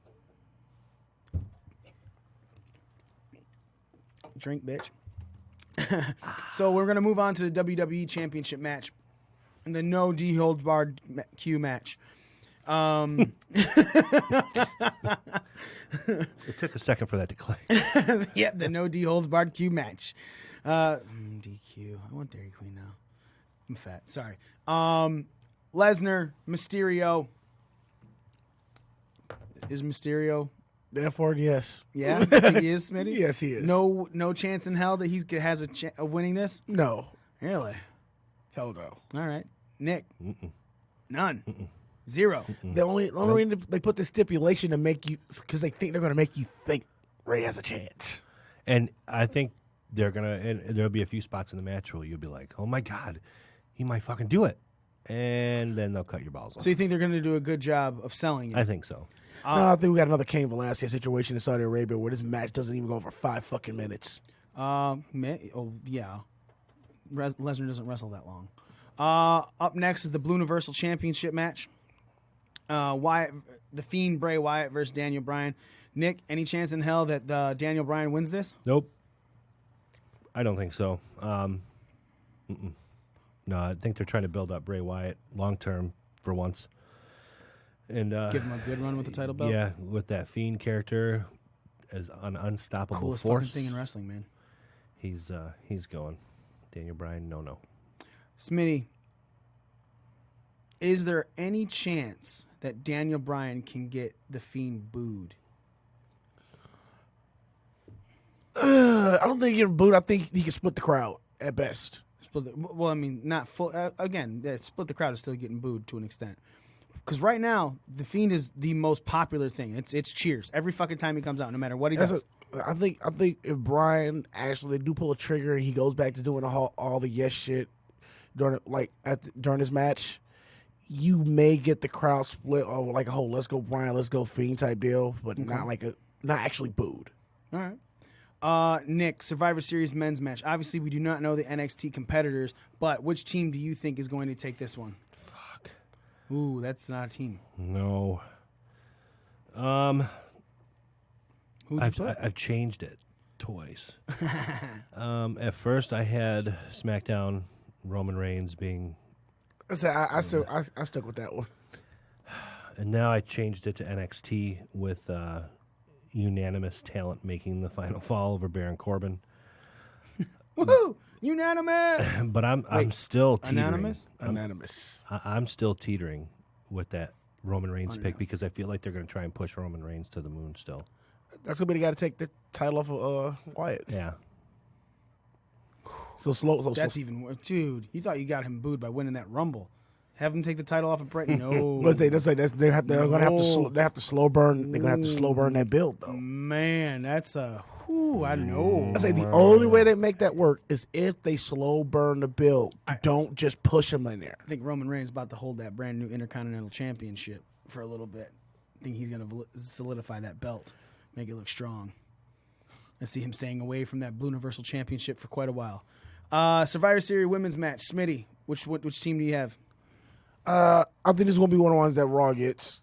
Drink, bitch. So we're going to move on to the WWE Championship match. And the no D-Holds-Barred Q match. It took a second for that to click. Yeah, the no D-Holds-Barred Q match. DQ. I want Dairy Queen now. I'm fat. Sorry. Lesnar, Mysterio. Is Mysterio? Therefore, yes. Yeah, you think he is, Smitty? Yes, he is. No chance in hell that he has of winning this? No. Really? Hell no. All right. Nick? None. 0. The only reason they put the stipulation to make you, because they think they're going to make you think Ray has a chance. And I think they're gonna, and there'll be a few spots in the match where you'll be like, oh my god, he might fucking do it, and then they'll cut your balls off. So you think they're going to do a good job of selling it? I think so. No, I think we got another Cain Velasquez situation in Saudi Arabia where this match doesn't even go over 5 fucking minutes. Yeah. Lesnar doesn't wrestle that long. Up next is the Blue Universal Championship match. Wyatt, the Fiend Bray Wyatt versus Daniel Bryan. Nick, any chance in hell that Daniel Bryan wins this? Nope. I don't think so. No, I think they're trying to build up Bray Wyatt long term for once, and Give him a good run with the title belt. Yeah, with that Fiend character as an unstoppable Coolest force. fucking thing in wrestling, man. He's going. Daniel Bryan, no. Smitty, is there any chance that Daniel Bryan can get the Fiend booed? I don't think he can boot. I think he can split the crowd at best. Well, I mean, not full. Again, split the crowd is still getting booed to an extent. Because right now, the Fiend is the most popular thing. It's cheers every fucking time he comes out, no matter what he does. I think if Bryan actually do pull a trigger and he goes back to doing all the yes shit during this match, you may get the crowd split or like a whole "let's go Bryan, let's go Fiend" type deal, but not actually booed. All right. Nick, Survivor Series men's match. Obviously, we do not know the NXT competitors, but which team do you think is going to take this one? Fuck. Ooh, that's not a team. No. I've changed it twice. At first, I had SmackDown Roman Reigns being, I stuck with that one, and now I changed it to NXT with unanimous talent making the final fall over Baron Corbin. Woohoo! Unanimous. But I'm still teetering. Unanimous. I'm still teetering with that Roman Reigns pick because I feel like they're going to try and push Roman Reigns to the moon still. That's gonna be the guy to take the title off of Wyatt. Yeah. That's even worse, dude. You thought you got him booed by winning that Rumble. Have him take the title off of Brett? No. They have to slow burn. They're gonna have to slow burn that build though. Man, that's a. I know. I say the only way they make that work is if they slow burn the build. Don't just push him in there. I think Roman Reigns is about to hold that brand new Intercontinental Championship for a little bit. I think he's gonna solidify that belt, make it look strong. I see him staying away from that Blue Universal Championship for quite a while. Survivor Series women's match. Smitty, which team do you have? I think this is gonna be one of the ones that Raw gets.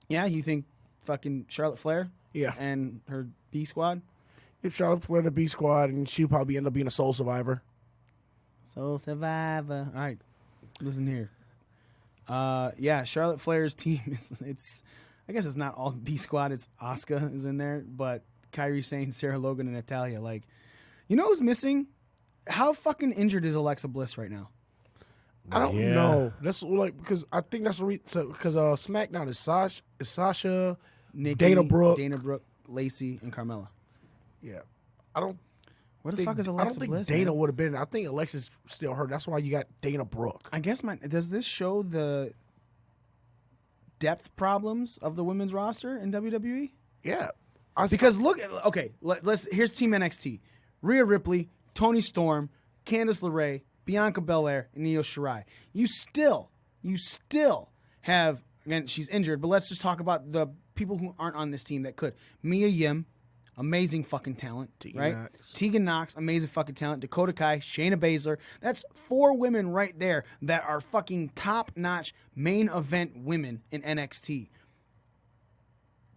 Yeah, you think fucking Charlotte Flair? Yeah, and her B squad. If Charlotte Flair the B squad, and she'll probably end up being a Soul Survivor. Soul Survivor. All right, listen here. Yeah, Charlotte Flair's team is. I guess it's not all B squad. It's Asuka is in there, but Kairi Sane, Sarah Logan, and Natalya. Like, you know who's missing? How fucking injured is Alexa Bliss right now? I don't know. That's like because I think that's because SmackDown is Sasha, Nikki, Dana Brooke, Lacey, and Carmella. Yeah, I don't. Where the fuck is Alexa I don't think Bliss? Dana would have been. I think Alexa's still hurt. That's why you got Dana Brooke. I guess does this show the depth problems of the women's roster in WWE? Yeah, because look, okay, here's Team NXT: Rhea Ripley, Toni Storm, Candice LeRae, Bianca Belair, and Io Shirai. You still have, again, she's injured, but let's just talk about the people who aren't on this team that could. Mia Yim, amazing fucking talent, right? Tegan Knox, amazing fucking talent. Dakota Kai, Shayna Baszler. That's 4 women right there that are fucking top-notch main event women in NXT.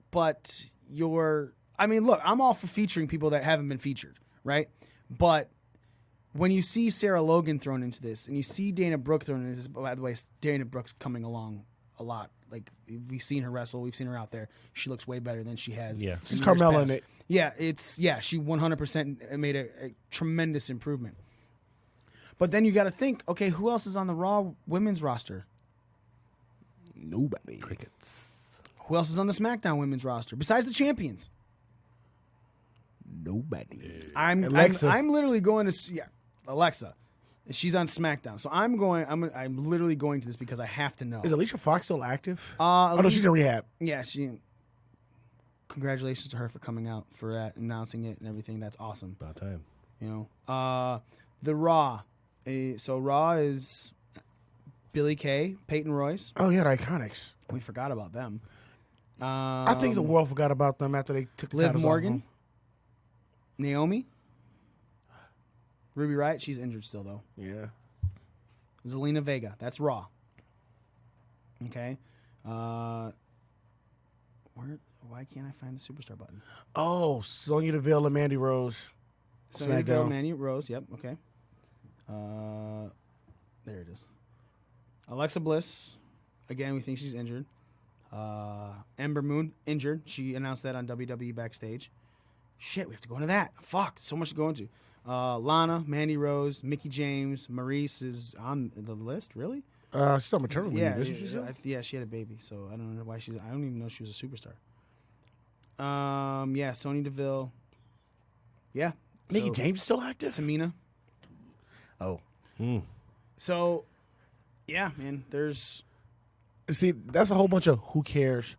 But look, I'm all for featuring people that haven't been featured, right? But when you see Sarah Logan thrown into this, and you see Dana Brooke thrown into this, by the way, Dana Brooke's coming along a lot. Like, we've seen her wrestle, we've seen her out there. She looks way better than she has. Yeah, she's Carmella in it. Yeah, she 100% made a tremendous improvement. But then you got to think, okay, who else is on the Raw women's roster? Nobody. Crickets. Who else is on the SmackDown women's roster besides the champions? Nobody. I'm literally going to Alexa. She's on SmackDown, so I'm literally going to this because I have to know. Is Alicia Fox still active? No, she's in rehab. Yeah, Congratulations to her for coming out for that, announcing it and everything. That's awesome. About time. You know, the Raw. So Raw is Billy Kay, Peyton Royce. Oh yeah, the Iconics. We forgot about them. I think the world forgot about them after they took the Liv titles Morgan, off Naomi, Ruby Riott. She's injured still though. them. Yeah. Zelina Vega. That's Raw. Okay. Why can't I find the superstar button? Oh, Sonya Deville and Mandy Rose. Sonya Deville, SmackDown. Mandy Rose. Yep. Okay. There it is. Alexa Bliss. Again, we think she's injured. Ember Moon injured. She announced that on WWE backstage. Shit, we have to go into that. Fuck, so much to go into. Lana, Mandy Rose, Mickie James, Maurice is on the list. Really? She's on maternity Yeah, leave, isn't she? still? yeah, she had a baby, so I don't know why she's. I don't even know she was a superstar. Yeah, Sonya Deville. Yeah, Mickie so, James is still active? Tamina. Oh. So, yeah, man. There's See, that's a whole bunch of who cares.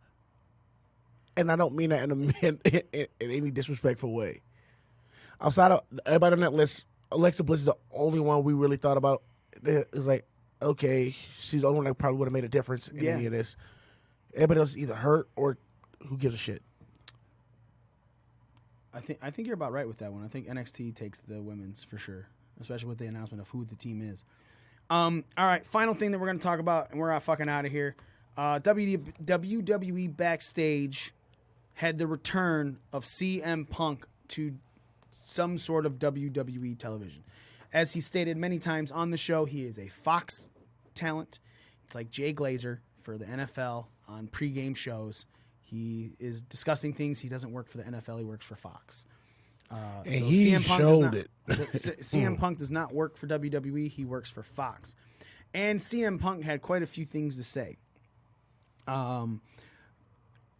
And I don't mean that in any disrespectful way. Outside of everybody on that list, Alexa Bliss is the only one we really thought about. It's like, okay, she's the only one that probably would have made a difference in any of this. Everybody else is either hurt or who gives a shit. I think you're about right with that one. I think NXT takes the women's for sure, especially with the announcement of who the team is. All right, final thing that we're going to talk about, and we're fucking out of here. WWE Backstage had the return of CM Punk to some sort of WWE television. As he stated many times on the show, he is a Fox talent. It's like Jay Glazer for the NFL on pregame shows. He is discussing things. He doesn't work for the NFL. He works for Fox. And he showed it. CM Punk does not work for WWE. He works for Fox. And CM Punk had quite a few things to say.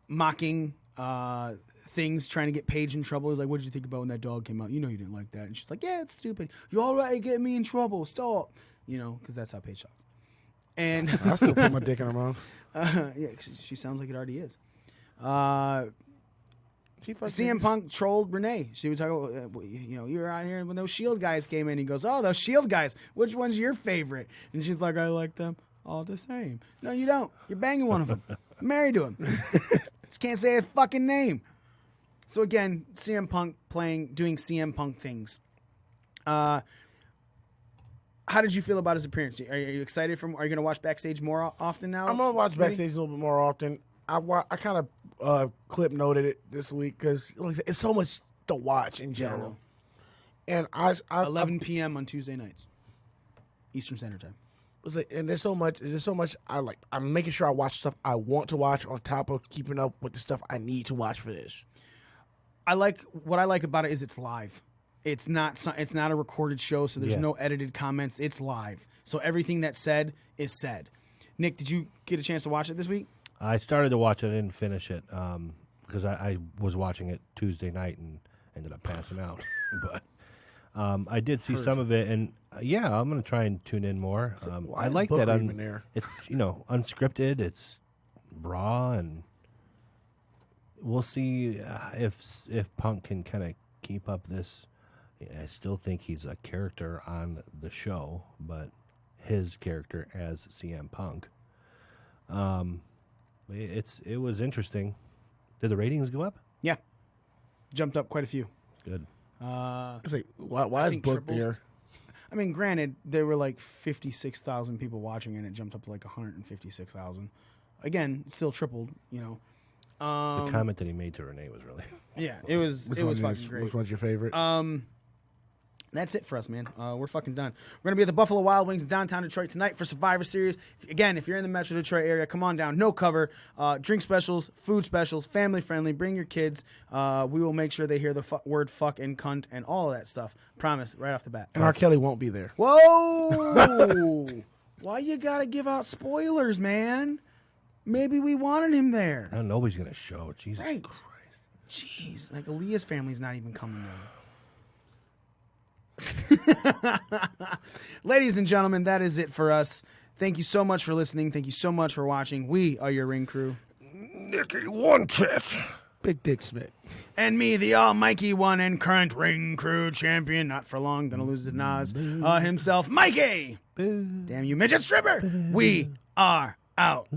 Mocking things, trying to get Paige in trouble. He's like, what did you think about when that dog came out? You know you didn't like that. And she's like, yeah, it's stupid. You all right getting me in trouble. Stop. You know, because that's how Paige talks. And I still put my dick in her mouth. Yeah, she sounds like it already is. CM Punk trolled Renee. She was talking about, you're out here when those Shield guys came in. He goes, oh, those Shield guys, which one's your favorite? And she's like, I like them all the same. No, you don't. You're banging one of them. Married to him. Just can't say his fucking name. So again, CM Punk doing CM Punk things. How did you feel about his appearance? Are you excited are you going to watch Backstage more often now? I'm going to watch Backstage a little bit more often. I kind of clip noted it this week because it's so much to watch in general. And I 11 p.m. on Tuesday nights, Eastern Standard Time. And there's so much I'm making sure I watch stuff I want to watch on top of keeping up with the stuff I need to watch for this. What I like about it is it's live. It's not a recorded show, so there's no edited comments. It's live. So everything that's said is said. Nick, did you get a chance to watch it this week? I started to watch it. I didn't finish it because I was watching it Tuesday night and ended up passing out. But I did see some of it, and I'm going to try and tune in more. I like that. It's unscripted. It's raw, and we'll see if Punk can kind of keep up this. I still think he's a character on the show, but his character as CM Punk. It was interesting. Did the ratings go up? Yeah, jumped up quite a few. Good. It's like why is Book there? I mean, granted, there were like 56,000 people watching, and it jumped up to like 156,000. Again, still tripled. The comment that he made to Renee was really. Yeah, it was fucking great. Which one's your favorite? That's it for us, man. We're fucking done. We're going to be at the Buffalo Wild Wings in downtown Detroit tonight for Survivor Series. Again, if you're in the Metro Detroit area, come on down. No cover. Drink specials, food specials, family friendly. Bring your kids. We will make sure they hear the word fuck and cunt and all of that stuff. Promise, right off the bat. And R. Kelly won't be there. Whoa! Why you got to give out spoilers, man? Maybe we wanted him there. No, nobody's going to show. Jesus Right. Christ. Jeez, like Aaliyah's family's not even coming there. Ladies and gentlemen, that is it for us. Thank you so much for listening. Thank you so much for watching. We are your ring crew. Nicky One Tit. Big Dick Smith. And me, the almighty one and current ring crew champion, not for long, gonna lose to Nas himself, Mikey. Damn you, midget stripper. We are out.